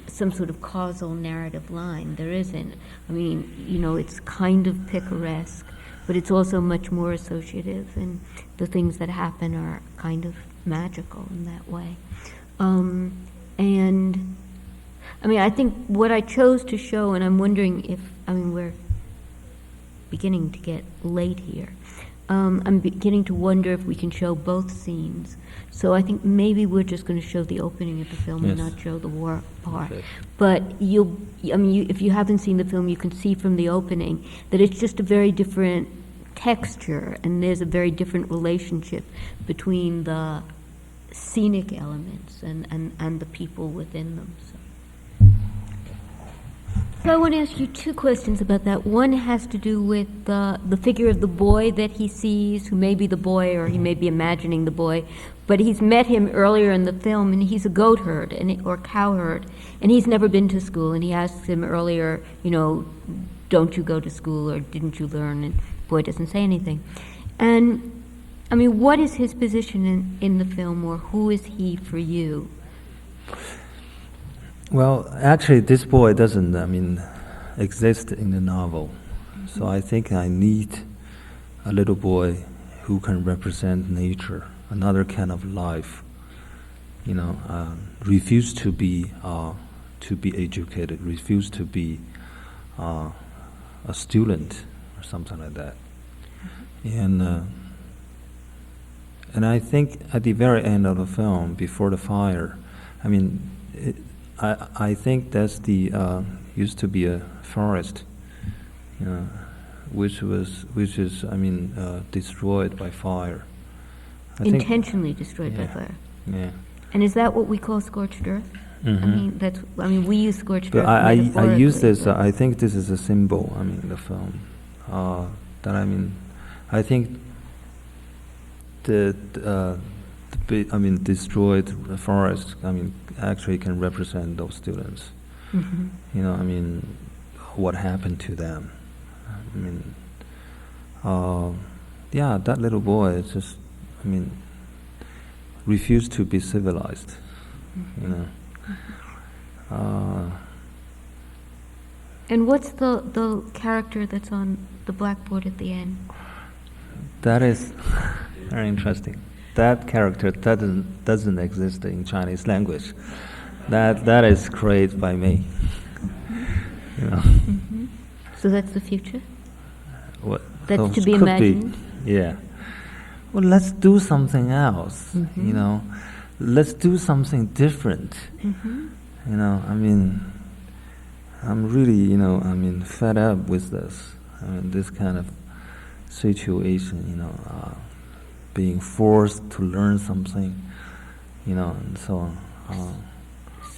some sort of causal narrative line. There isn't. It's kind of picaresque, but it's also much more associative, and the things that happen are kind of magical in that way. I think what I chose to show, and I'm wondering if, we're beginning to get late here. I'm beginning to wonder if we can show both scenes. So I think maybe we're just going to show the opening of the film and Yes. not show the war part. Okay. But if you haven't seen the film, you can see from the opening that it's just a very different texture, and there's a very different relationship between the scenic elements and the people within them. So I want to ask you two questions about that. One has to do with the figure of the boy that he sees, who may be the boy or he may be imagining the boy, but he's met him earlier in the film, and he's a goatherd or cowherd, and he's never been to school, and he asks him earlier, don't you go to school or didn't you learn? And the boy doesn't say anything. And what is his position in the film, or who is he for you? Well, actually, this boy doesn't, exist in the novel. So I think I need a little boy who can represent nature, another kind of life. Refuse to be educated, refuse to be a student or something like that. And I think at the very end of the film, before the fire, I think that's the used to be a forest, which is destroyed by fire. Intentionally destroyed by fire. Yeah. And is that what we call scorched earth? Mm-hmm. We use scorched But earth I metaphorically, use this. but- I think this is a symbol. The film. I think destroyed forest. Actually, can represent those students. Mhm. What happened to them. That little boy is just. Refused to be civilized. And what's the character that's on the blackboard at the end? That is very interesting. That character doesn't exist in Chinese language. That is created by me. Mm-hmm. So that's the future? What, That's so to be could imagined? Yeah. Well, let's do something else. Mhm. Let's do something different. Mm-hmm. I'm really, fed up with this. This kind of situation. Being forced to learn something, and so on.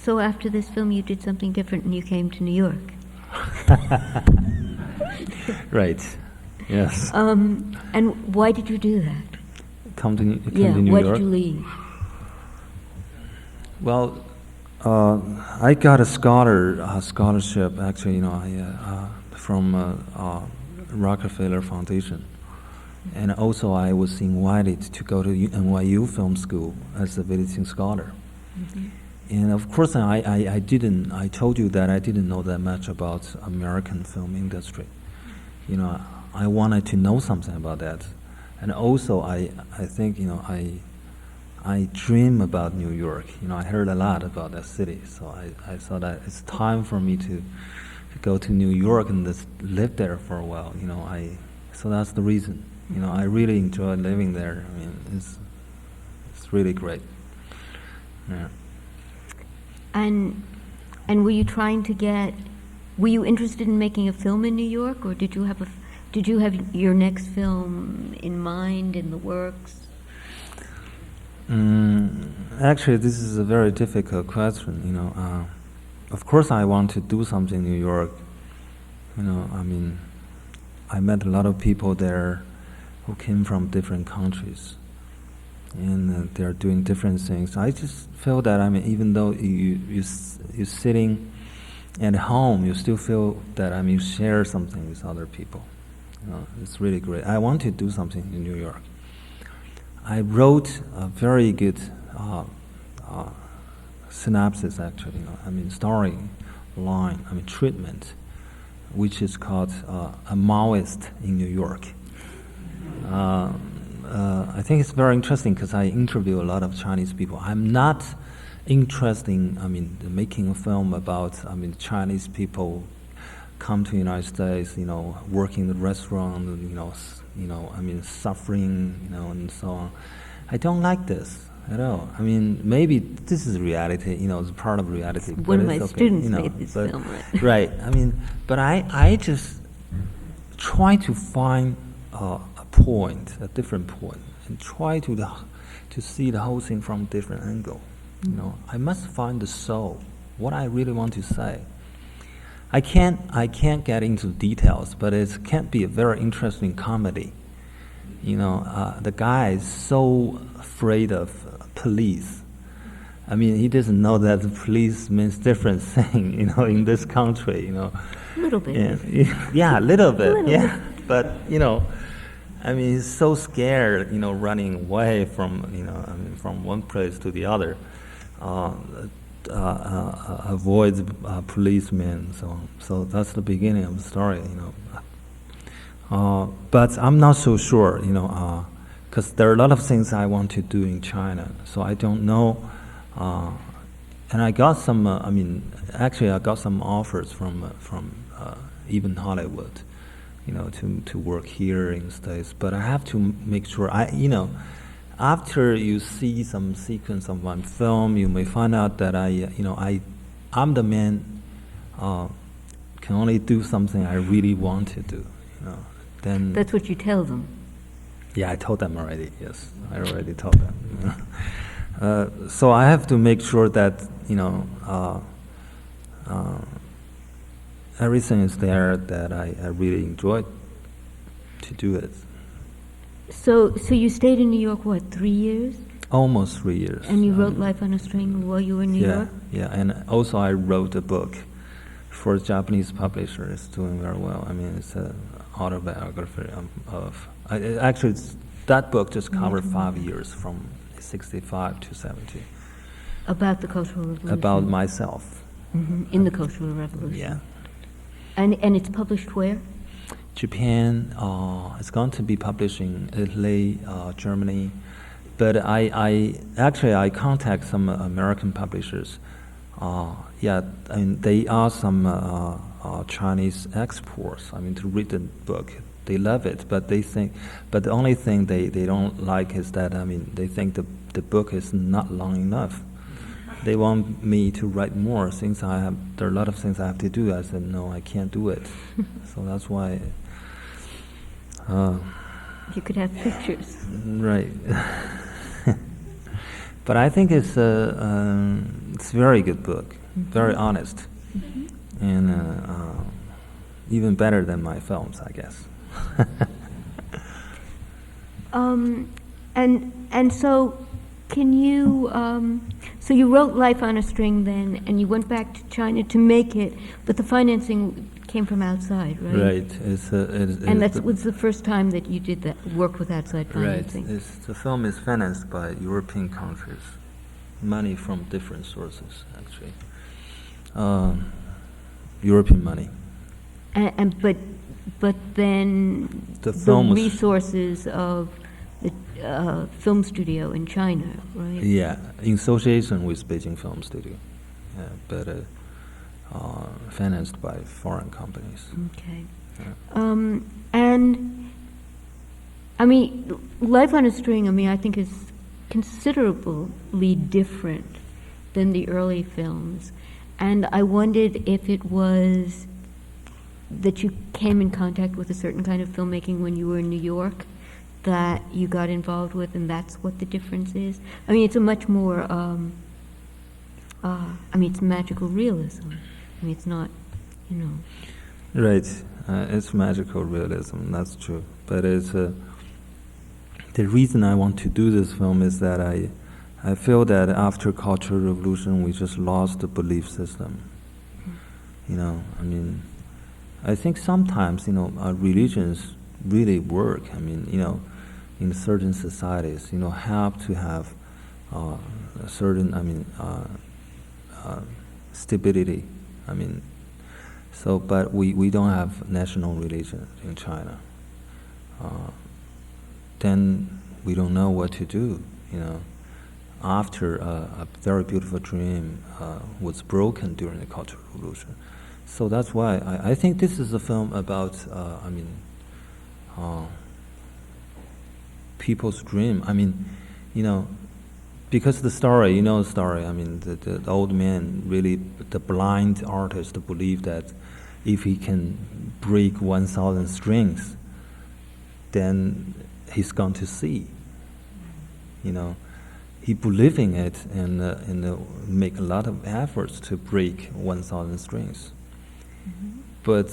So after this film you did something different and you came to New York. Right. Yes. And why did you do that? Come to New Why York. did you leave? Well, I got a scholarship actually, from Rockefeller Foundation, and also I was invited to go to NYU Film School as a visiting scholar. And of course, I told you that I didn't know that much about American film industry. I wanted to know something about that, and also I think I dream about New York. I heard a lot about that city, so I thought that it's time for me to go to New York and just live there for a while. So that's the reason. I really enjoy living there. I mean, it's really great. Yeah. And were you interested in making a film in New York, or did you have your next film in mind, in the works? Actually, this is a very difficult question. Of course, I want to do something in New York. I met a lot of people there who came from different countries, and they're doing different things. I just feel that even though you're sitting at home, you still feel that you share something with other people. It's really great. I want to do something in New York. I wrote a very good synopsis, actually. Story line. Treatment, which is called a Maoist in New York. I think it's very interesting because I interview a lot of Chinese people. I'm not interested in making a film about Chinese people come to the United States, working in the restaurant, suffering, and so on. I don't like this at all. Maybe this is reality, it's part of reality. One of my students made this film, right? Right. But I just try to find a different point, and try to see the whole thing from a different angle. I must find the soul, what I really want to say. I can't get into details, but it can be a very interesting comedy. The guy is so afraid of police. He doesn't know that the police means different thing, in this country, A little bit. Yeah, a little bit, yeah. But, he's so scared, running away from, from one place to the other. Avoids policemen, so that's the beginning of the story, But I'm not so sure, because there are a lot of things I want to do in China, so I don't know. And I got some, actually I got some offers from even Hollywood, to work here in the States. But I have to make sure after you see some sequence of my film, you may find out that I'm the man can only do something I really want to do. Then that's what you tell them. Yeah, I told them already. Yes, I already told them. So I have to make sure that everything is there that I really enjoy to do it. So you stayed in New York, what, 3 years? Almost 3 years. And you wrote Life on a String while you were in New York? Yeah, and also I wrote a book for a Japanese publisher. It's doing very well. It's an autobiography of actually, that book just covered 5 years, from 65 to 70. About the Cultural Revolution? About myself. In the Cultural Revolution? Yeah. And it's published where? Japan. It's going to be published in Italy, Germany, but I contact some American publishers. They are some Chinese exports. To read the book, they love it, but the only thing they don't like is that they think the book is not long enough. They want me to write more, since there are a lot of things I have to do. I said, no, I can't do it. So that's why. You could have pictures. Right. But I think it's a very good book, very honest, and even better than my films, I guess. And so can you, so you wrote Life on a String then, and you went back to China to make it, but the financing came from outside, right? Right. And that was the first time that you did that, work with outside financing? Right. The film is financed by European countries, money from different sources, actually. European money. But then The film was- resources of the film studio in China, right? Yeah, in association with Beijing Film Studio, but financed by foreign companies. Okay. Yeah. And, I mean, Life on a String, I mean, I think is considerably different than the early films. And I wondered if it was that you came in contact with a certain kind of filmmaking when you were in New York that you got involved with, and that's what the difference is. I mean, it's a much more, I mean, it's magical realism. I mean, it's not, you know. Right, it's magical realism, that's true. But it's the reason I want to do this film is that I feel that after Cultural Revolution, we just lost the belief system. You know, I mean, I think sometimes, you know, our religions really work. I mean, you know, in certain societies, you know, have to have a certain, I mean, stability. I mean, so, but we don't have national religion in China. Then we don't know what to do, you know. After a very beautiful dream was broken during the Cultural Revolution. So that's why I think this is a film about, I mean, people's dream. I mean, you know, because the story, you know the story, I mean, the old man, really, the blind artist believed that if he can break 1,000 strings, then he's going to see, you know. He believed in it and make a lot of efforts to break 1,000 strings. Mm-hmm. But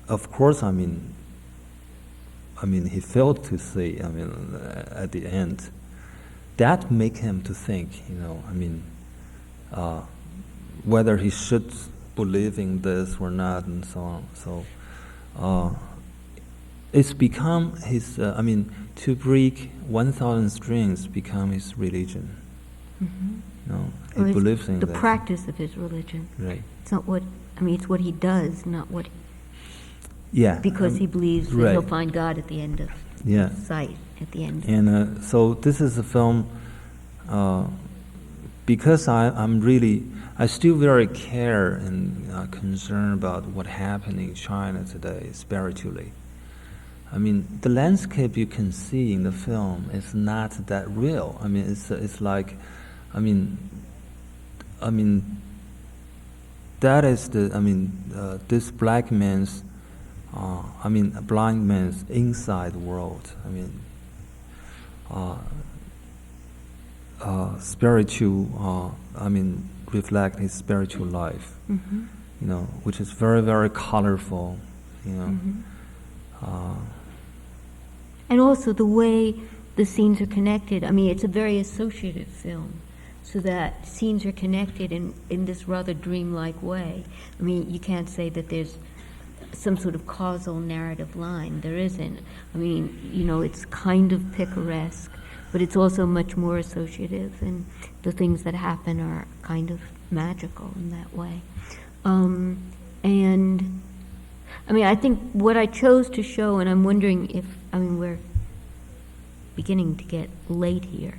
of course, I mean, he failed to see. I mean, at the end, that make him to think. You know, I mean, whether he should believe in this or not, and so on. So, it's become his. I mean, to break 1,000 strings become his religion. Mm-hmm. You know, he believes in the that. practice of his religion. Right. It's not what, I mean, it's what he does, not what. Yeah. Because he believes that he'll find God at the end of sight, at the end. And so this is a film, because I still very care and concerned about what happened in China today spiritually. I mean, the landscape you can see in the film is not that real. I mean, it's like, I mean, that is this black man's, a blind man's inside world. I mean, spiritual, reflect his spiritual life, mm-hmm. you know, which is very, very colorful, you know. Mm-hmm. And also the way the scenes are connected. I mean, it's a very associative film, so that scenes are connected in this rather dreamlike way. I mean, you can't say that there's some sort of causal narrative line. There isn't. I mean, you know, it's kind of picaresque, but it's also much more associative, and the things that happen are kind of magical in that way. And I mean, I think what I chose to show, and I'm wondering if, I mean, we're beginning to get late here.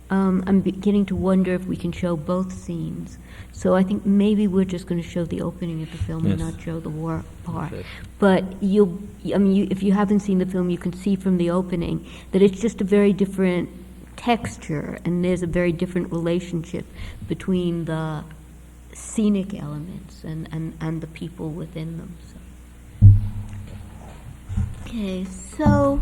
I'm beginning to wonder if we can show both scenes. So I think maybe we're just going to show the opening of the film and not show the war part. Okay. But if you haven't seen the film, you can see from the opening that it's just a very different texture, and there's a very different relationship between the scenic elements and the people within them. Okay, so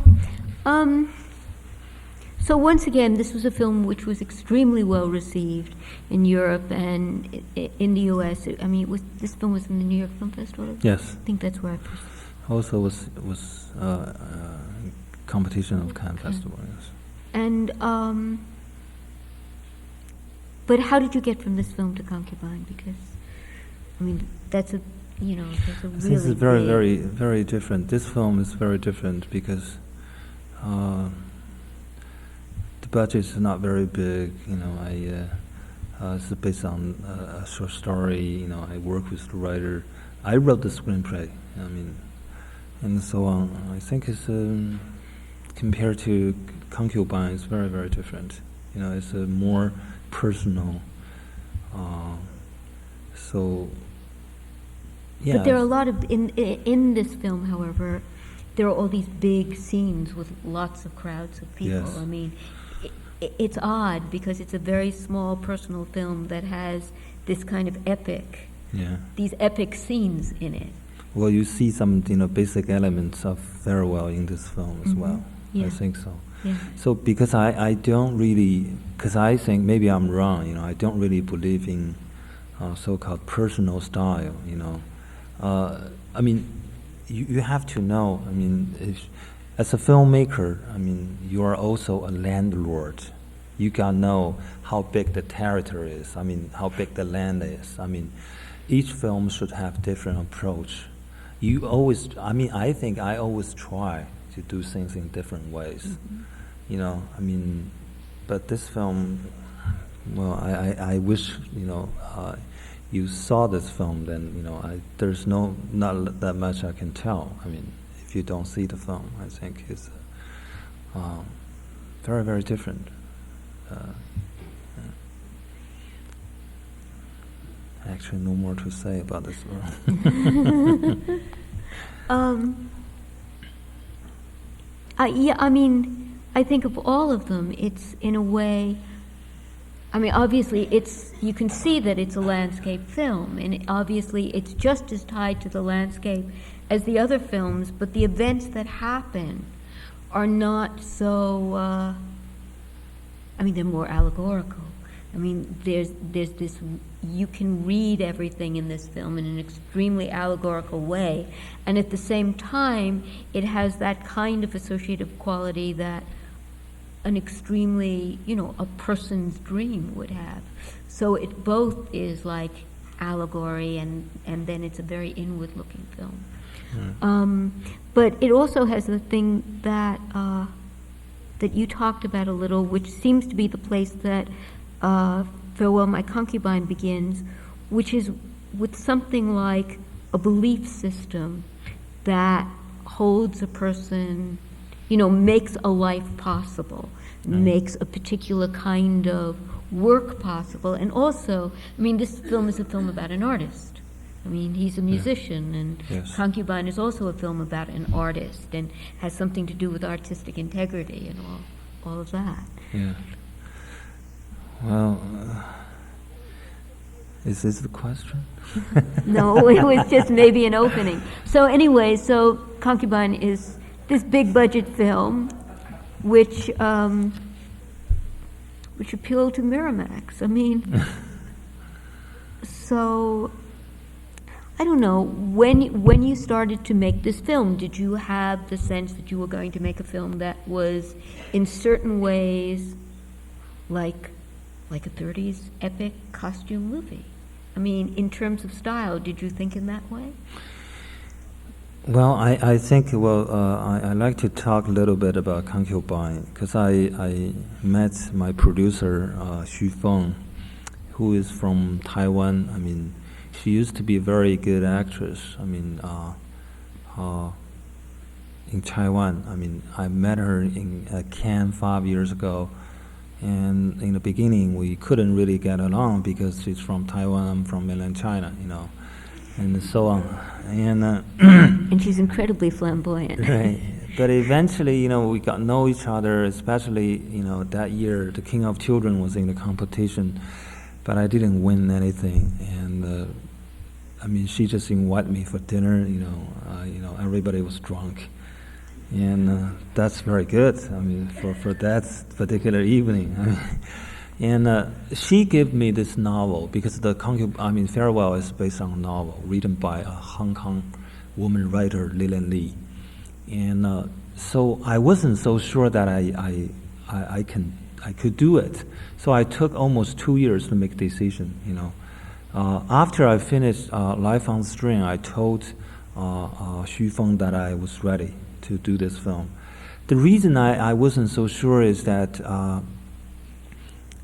once again, this was a film which was extremely well received in Europe and in the U.S. I mean, this film was in the New York Film Festival? Yes. I think that's where I first... Also was competition of Cannes Festival, yes. And But how did you get from this film to Concubine? Because, I mean, that's a really This is very, big- very, very different. This film is very different because the budget is not very big. It's based on a short story. I work with the writer. I wrote the screenplay. And so on. I think it's compared to Concubine, it's very, very different. It's a more personal. So. Yeah. But there are a lot of in this film, however, there are all these big scenes with lots of crowds of people. Yes. I mean, it's odd because it's a very small personal film that has this kind of epic, these epic scenes in it. Well, you see some basic elements of farewell in this film as well. Yeah. I think so. Yeah. So because I don't really, because I think maybe I'm wrong. I don't really believe in so-called personal style. You have to know. As a filmmaker, you are also a landlord. You gotta know how big the territory is. How big the land is. Each film should have different approach. You always, I think I always try to do things in different ways. But this film, well, I wish, you saw this film, then, there's not that much I can tell. If you don't see the film, I think it's very, very different. Actually, no more to say about this film. I think of all of them, it's in a way, obviously you can see that it's a landscape film, and obviously it's just as tied to the landscape as the other films, but the events that happen are not so, they're more allegorical. There's this, you can read everything in this film in an extremely allegorical way, and at the same time, it has that kind of associative quality that an extremely, a person's dream would have. So it both is like allegory, and then it's a very inward-looking film. But it also has the thing that that you talked about a little, which seems to be the place that Farewell, My Concubine begins, which is with something like a belief system that holds a person, makes a life possible, makes a particular kind of work possible. And also, this film is a film about an artist. He's a musician, and Yes. Concubine is also a film about an artist and has something to do with artistic integrity and all of that. Yeah. Well, is this the question? No, it was just maybe an opening. So anyway, Concubine is this big budget film which appealed to Miramax. So I don't know, when you started to make this film, did you have the sense that you were going to make a film that was in certain ways like a 30s epic costume movie? In terms of style, did you think in that way? Well, I think, I like to talk a little bit about Concubine, because I met my producer, Xu Feng, who is from Taiwan. She used to be a very good actress. In Taiwan. I met her in Cannes 5 years ago, and in the beginning we couldn't really get along because she's from Taiwan, I'm from mainland China, and so on. And she's incredibly flamboyant. Right. But eventually, we got to know each other, especially, that year the King of Children was in the competition, but I didn't win anything. And she just invited me for dinner, everybody was drunk. And that's very good, for that particular evening. And she gave me this novel because Farewell is based on a novel written by a Hong Kong woman writer, Lillian Lee. And so I wasn't so sure that I can could do it. So I took almost 2 years to make a decision, you know. After I finished Life on the String, I told Xu Feng that I was ready to do this film. The reason I wasn't so sure is that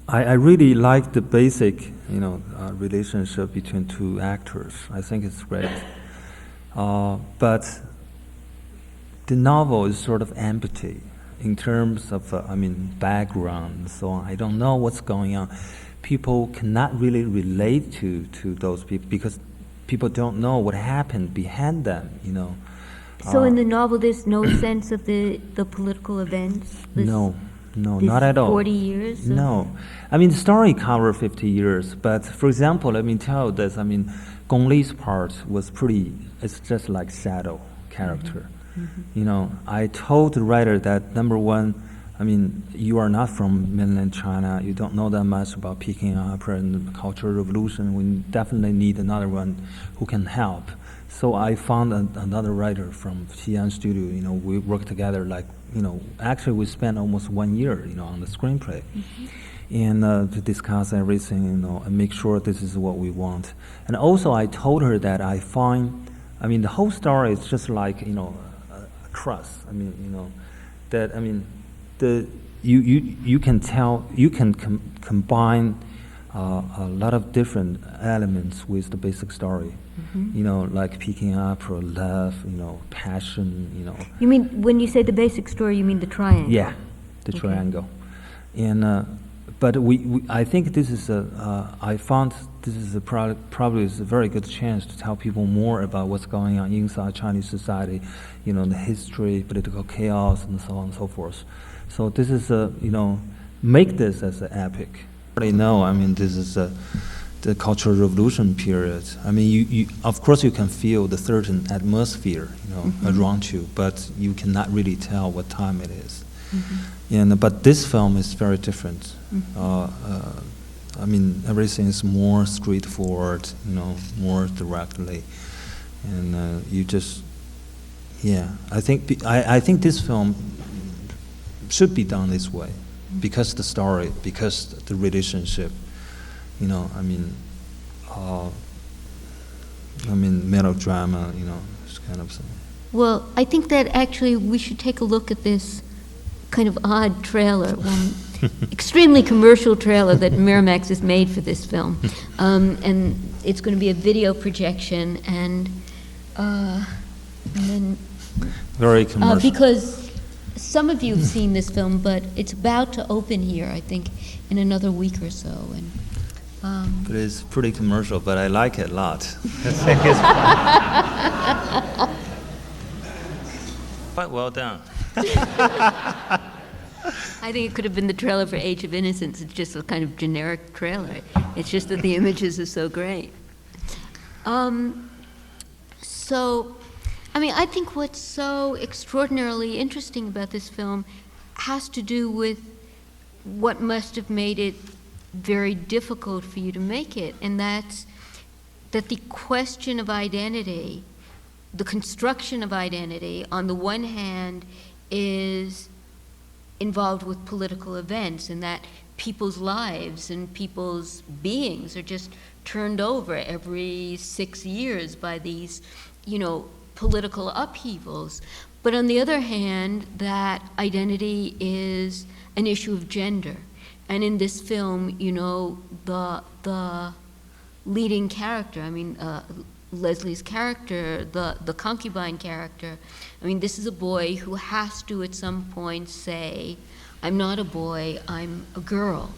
I really like the basic, you know, relationship between two actors. I think it's great. But the novel is sort of empty in terms of, background and so on. I don't know what's going on. People cannot really relate to those people because people don't know what happened behind them, you know. So in the novel, there's no sense of the political events? No, this not at all. 40 years? No. I mean, the story covers 50 years, but for example, let me tell this, Gong Li's part was it's just like shadow character. Mm-hmm. You know, I told the writer that, number one, you are not from mainland China, you don't know that much about Peking opera and the Cultural Revolution, we definitely need another one who can help. So I found another writer from Xi'an studio, you know, we worked together actually we spent almost 1 year, you know, on the screenplay. Mm-hmm. And to discuss everything, you know, and make sure this is what we want. And also I told her that I find, the whole story is just like, you know, a crust. You can tell, you can combine a lot of different elements with the basic story. Mm-hmm. You know, like Peking opera, love, you know, passion, you know. You mean, when you say the basic story, you mean the triangle? Yeah, the triangle. And but I think this is I found this is probably is a very good chance to tell people more about what's going on inside Chinese society, you know, the history, political chaos, and so on and so forth. So this is make this as an epic. I already know, this is the Cultural Revolution period. You of course you can feel the certain atmosphere, you know, Mm-hmm. around you, but you cannot really tell what time it is. Mm-hmm. But this film is very different. Mm-hmm. Everything is more straightforward, you know, more directly, and you just, I think this film should be done this way, because the story, because the relationship, you know, melodrama, you know, this kind of thing. Well, I think that actually we should take a look at this kind of odd trailer, one extremely commercial trailer that Miramax has made for this film. And it's going to be a video projection, and then Very commercial. because some of you have seen this film, but it's about to open here, I think, in another week or so. And But it's pretty commercial, but I like it a lot. I think it's fun. Quite well done. I think it could have been the trailer for Age of Innocence. It's just a kind of generic trailer. It's just that the images are so great. I think what's so extraordinarily interesting about this film has to do with what must have made it very difficult for you to make it, and that's that the question of identity, the construction of identity, on the one hand, is involved with political events, and that people's lives and people's beings are just turned over every 6 years by these, political upheavals. But on the other hand, that identity is an issue of gender. And in this film, the leading character, Leslie's character, the concubine character, this is a boy who has to at some point say, I'm not a boy, I'm a girl.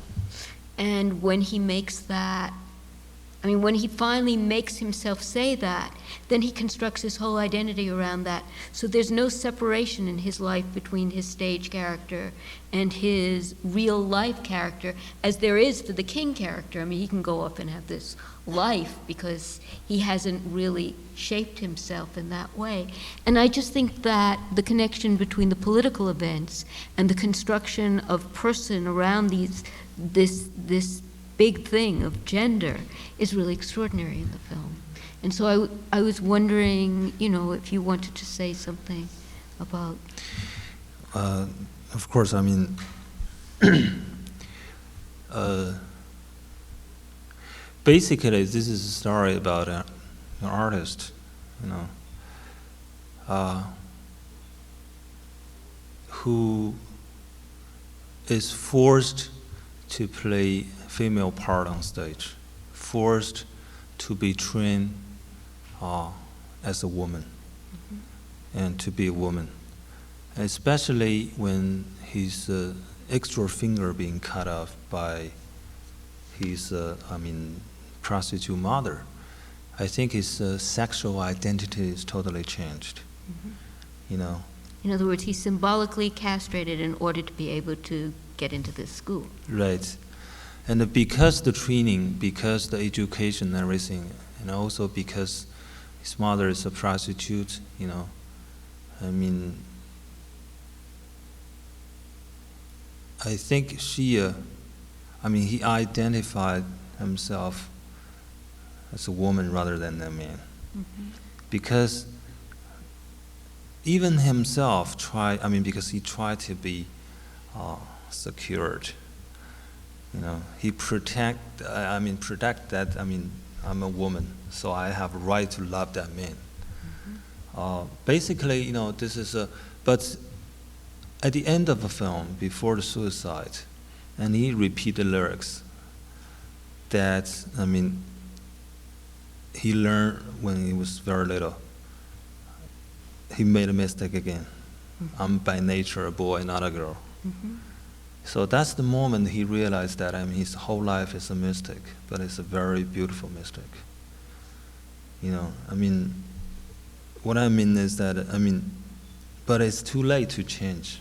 And when he makes that, when he finally makes himself say that, then he constructs his whole identity around that. So there's no separation in his life between his stage character and his real life character, as there is for the king character. He can go off and have this life because he hasn't really shaped himself in that way. And I just think that the connection between the political events and the construction of person around this big thing of gender is really extraordinary in the film. And so I was wondering, if you wanted to say something about... Of course, basically, this is a story about an artist, who is forced to play female part on stage, forced to be trained as a woman, and to be a woman, especially when his extra finger being cut off by his, prostitute mother. I think his sexual identity is totally changed, In other words, he's symbolically castrated in order to be able to get into this school. Right. And because the training, because the education and everything, and also because his mother is a prostitute, I think he identified himself as a woman rather than a man. Because even himself because he tried to be secured. He protect that, I'm a woman, so I have a right to love that man. Basically, this is but at the end of the film, before the suicide, and he repeat the lyrics that, he learned when he was very little. He made a mistake again. I'm by nature a boy, not a girl. So that's the moment he realized that his whole life is a mistake, but it's a very beautiful mistake. What I mean is that, but it's too late to change.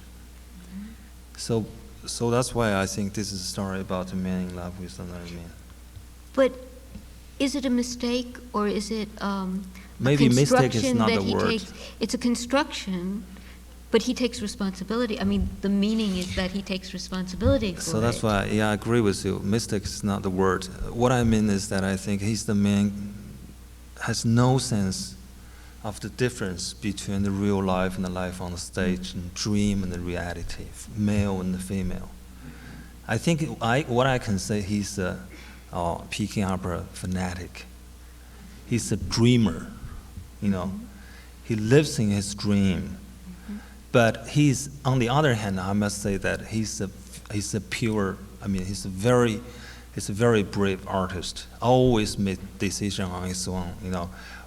So that's why I think this is a story about a man in love with another man. But is it a mistake, or is it Maybe a mistake is construction not that the he word. takes? It's a construction, but he takes responsibility. The meaning is that he takes responsibility for So that's why, I agree with you. Mistake is not the word. What I mean is that I think he's the man has no sense of the difference between the real life and the life on the stage, and dream and the reality, male and the female. I think what I can say, he's a Peking opera fanatic. He's a dreamer, He lives in his dream. But he's, on the other hand, I must say that he's a very brave artist. Always make decision on his own,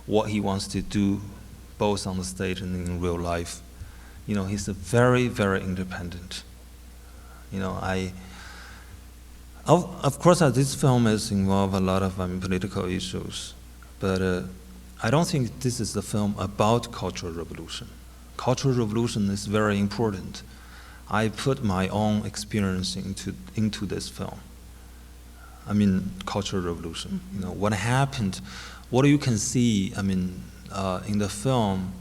what he wants to do, both on the stage and in real life. He's a very, very independent. Of course, this film is involved a lot of political issues, but I don't think this is a film about cultural revolution. Cultural revolution is very important. I put my own experience into this film. Cultural revolution. What happened, what you can see, in the film,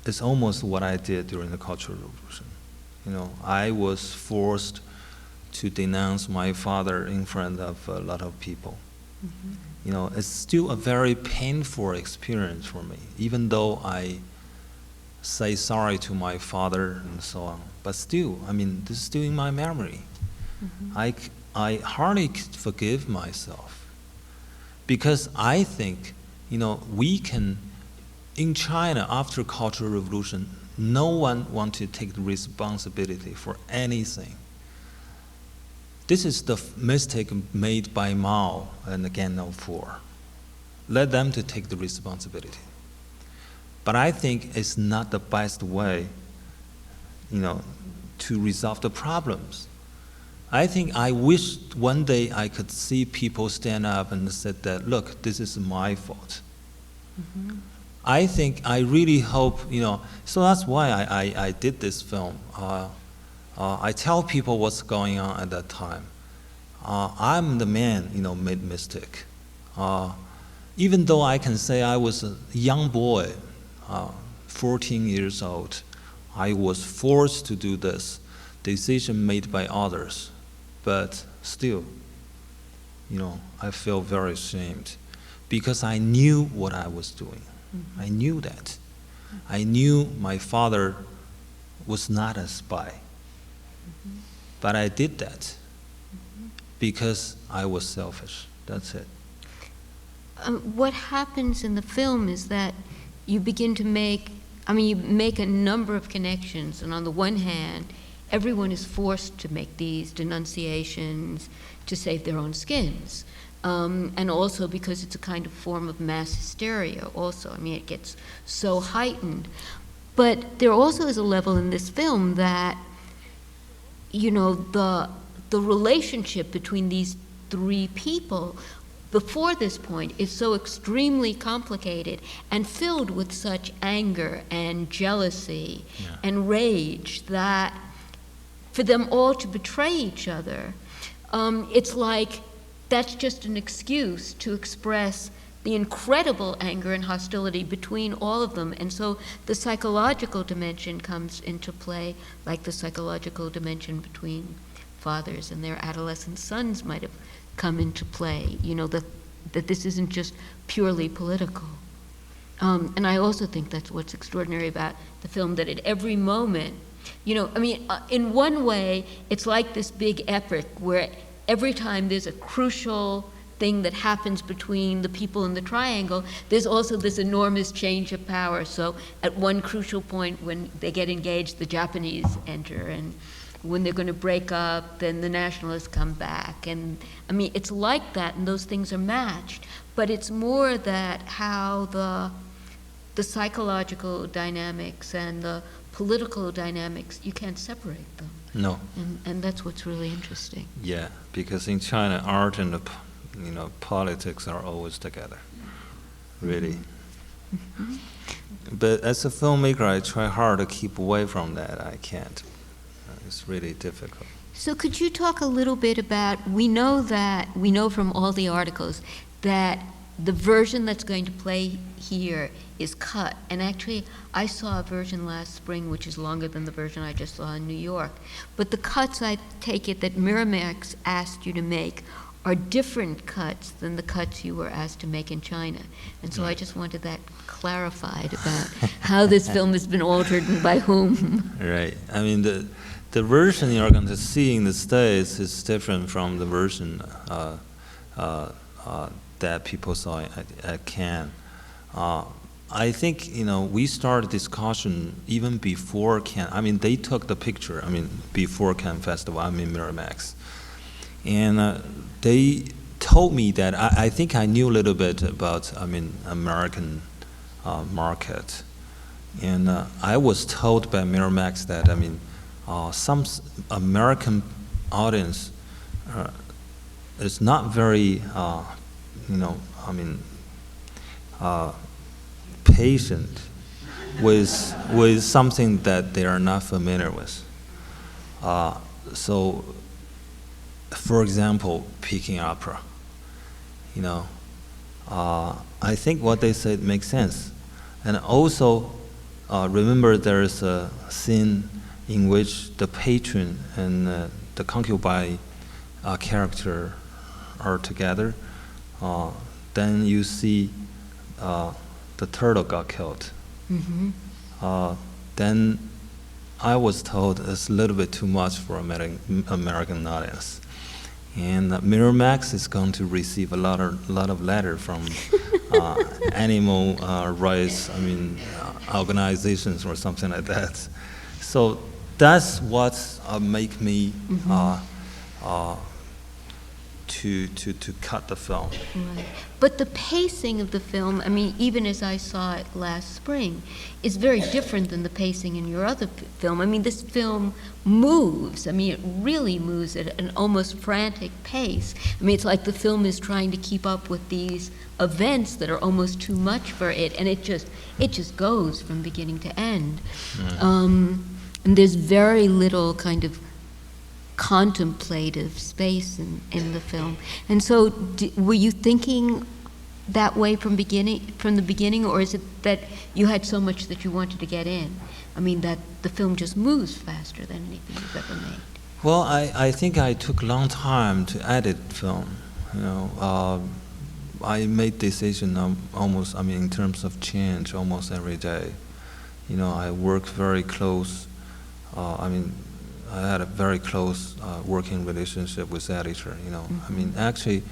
is almost what I did during the Cultural Revolution. I was forced to denounce my father in front of a lot of people. It's still a very painful experience for me, even though I say sorry to my father and so on. But still, this is still in my memory. I hardly forgive myself, because I think, we can, in China, after Cultural Revolution, no one wants to take the responsibility for anything. This is the mistake made by Mao and again 04. Let them to take the responsibility. But I think it's not the best way, to resolve the problems. I think I wish one day I could see people stand up and said that, look, this is my fault. I think, I really hope, so that's why I did this film. I tell people what's going on at that time. I'm the man, made mistake. Even though I can say I was a young boy, 14 years old, I was forced to do this, decision made by others. But still, I feel very ashamed, because I knew what I was doing. I knew that. I knew my father was not a spy. But I did that. because I was selfish. That's it. What happens in the film is that you begin to make, you make a number of connections, and on the one hand, everyone is forced to make these denunciations to save their own skins. And also because it's a kind of form of mass hysteria also. It gets so heightened. But there also is a level in this film that, the relationship between these three people before this point is so extremely complicated and filled with such anger and jealousy and rage that for them all to betray each other, it's like that's just an excuse to express the incredible anger and hostility between all of them. And so the psychological dimension comes into play, like the psychological dimension between fathers and their adolescent sons might have come into play, that this isn't just purely political. And I also think that's what's extraordinary about the film, that at every moment, in one way, it's like this big epic where every time there's a crucial thing that happens between the people in the triangle, there's also this enormous change of power. So at one crucial point when they get engaged, the Japanese enter, and when they're going to break up, then the nationalists come back. And it's like that, and those things are matched. But it's more that how the psychological dynamics and the political dynamics, you can't separate them. No. And that's what's really interesting. Yeah, because in China, art and politics are always together, really. Mm-hmm. But as a filmmaker, I try hard to keep away from that. I can't. It's really difficult. So could you talk a little bit about, we know from all the articles that the version that's going to play here is cut. And actually, I saw a version last spring which is longer than the version I just saw in New York. But the cuts, I take it, that Miramax asked you to make are different cuts than the cuts you were asked to make in China. And so I just wanted that clarified about how this film has been altered and by whom. Right. The version you're going to see in the States is different from the version that people saw at Cannes. I think, we started discussion even before Cannes. They took the picture, before Cannes Festival, Miramax. And they told me that I think I knew a little bit about, American market. And I was told by Miramax that, some American audience is not very, patient with something that they are not familiar with. So, for example, Peking opera. I think what they said makes sense. And also, remember there is a scene in which the patron and the concubine character are together. Then you see the turtle got killed. Mm-hmm. Then I was told it's a little bit too much for American audience. And Miramax is going to receive a lot of letter from animal rights, organizations or something like that. So that's what make me to cut the film. Right. But the pacing of the film, even as I saw it last spring, is very different than the pacing in your other film. This film moves. It really moves at an almost frantic pace. It's like the film is trying to keep up with these events that are almost too much for it, and it just goes from beginning to end. And there's very little kind of contemplative space in the film. And so were you thinking that way from the beginning, or is it that you had so much that you wanted to get in? That the film just moves faster than anything you've ever made. Well, I think I took a long time to edit film. I made decision almost, in terms of change almost every day. I work very close, I had a very close working relationship with the editor. You know, I mean, actually,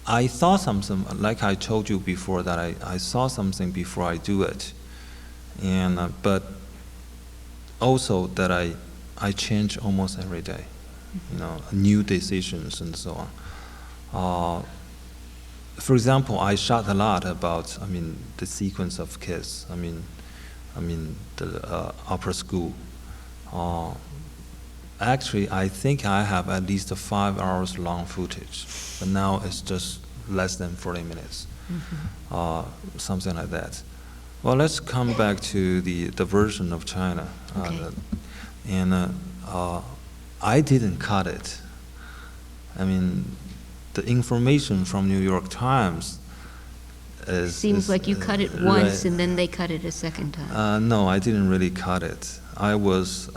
I saw something, like I told you before, that I saw something before I do it, and but also that I change almost every day. You know, new decisions and so on. For example, I shot a lot about, I mean, the sequence of kids. I mean the opera school. Actually, I think I have at least 5 hours long footage, but now it's just less than 40 minutes, something like that. Well, let's come back to the version of China. Okay. I didn't cut it. I mean, the information from New York Times Seems like you cut it once and then they cut it a second time. No, I didn't really cut it. I was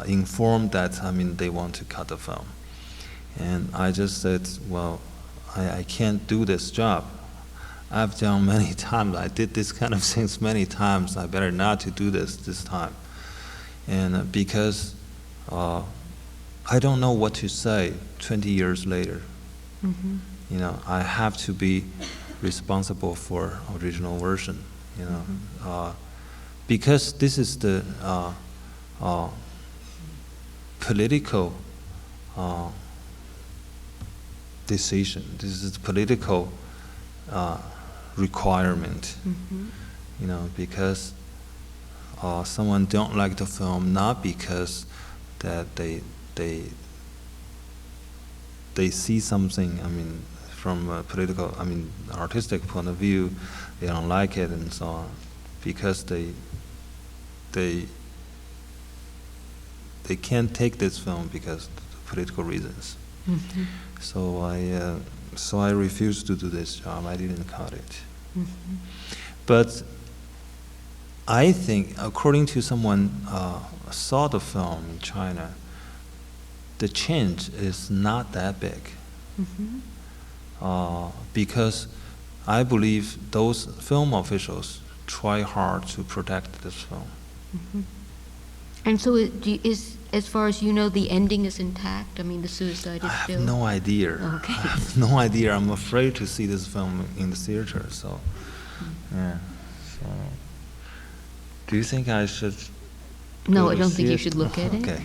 informed that, I mean, they want to cut the film. And I just said, well, I can't do this job. I've done many times. I did this kind of things many times. I better not to do this time. And because I don't know what to say 20 years later. You know, I have to be responsible for original version, you know, because this is the political decision. This is political requirement, you know, because someone don't like the film, not because that they see something, I mean, from a political, I mean, artistic point of view, they don't like it and so on, because they can't take this film because of political reasons. So I refused to do this job. I didn't cut it. But I think, according to someone saw the film in China, the change is not that big. Because I believe those film officials try hard to protect this film. And so is, as far as you know, the ending is intact? I mean, the suicide is still... I have no idea. Okay. I have no idea. I'm afraid to see this film in the theater, so, yeah. So, do you think I should... No, go I to don't see think you it? should look at it. Okay.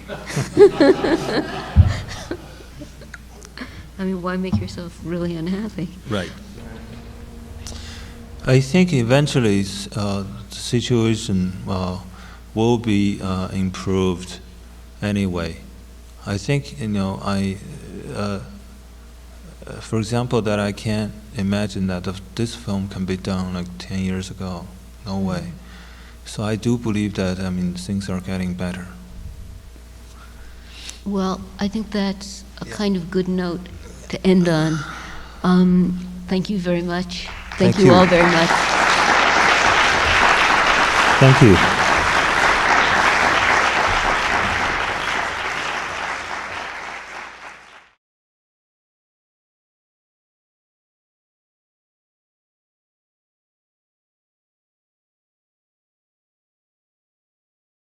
I mean, why make yourself really unhappy? Right. I think eventually the situation will be improved anyway. I think, you know, for example, that I can't imagine that this film can be done like 10 years ago. No way. So I do believe that, I mean, things are getting better. Well, I think that's a kind of good note to end on. Thank you very much. Thank you all very much. Thank you.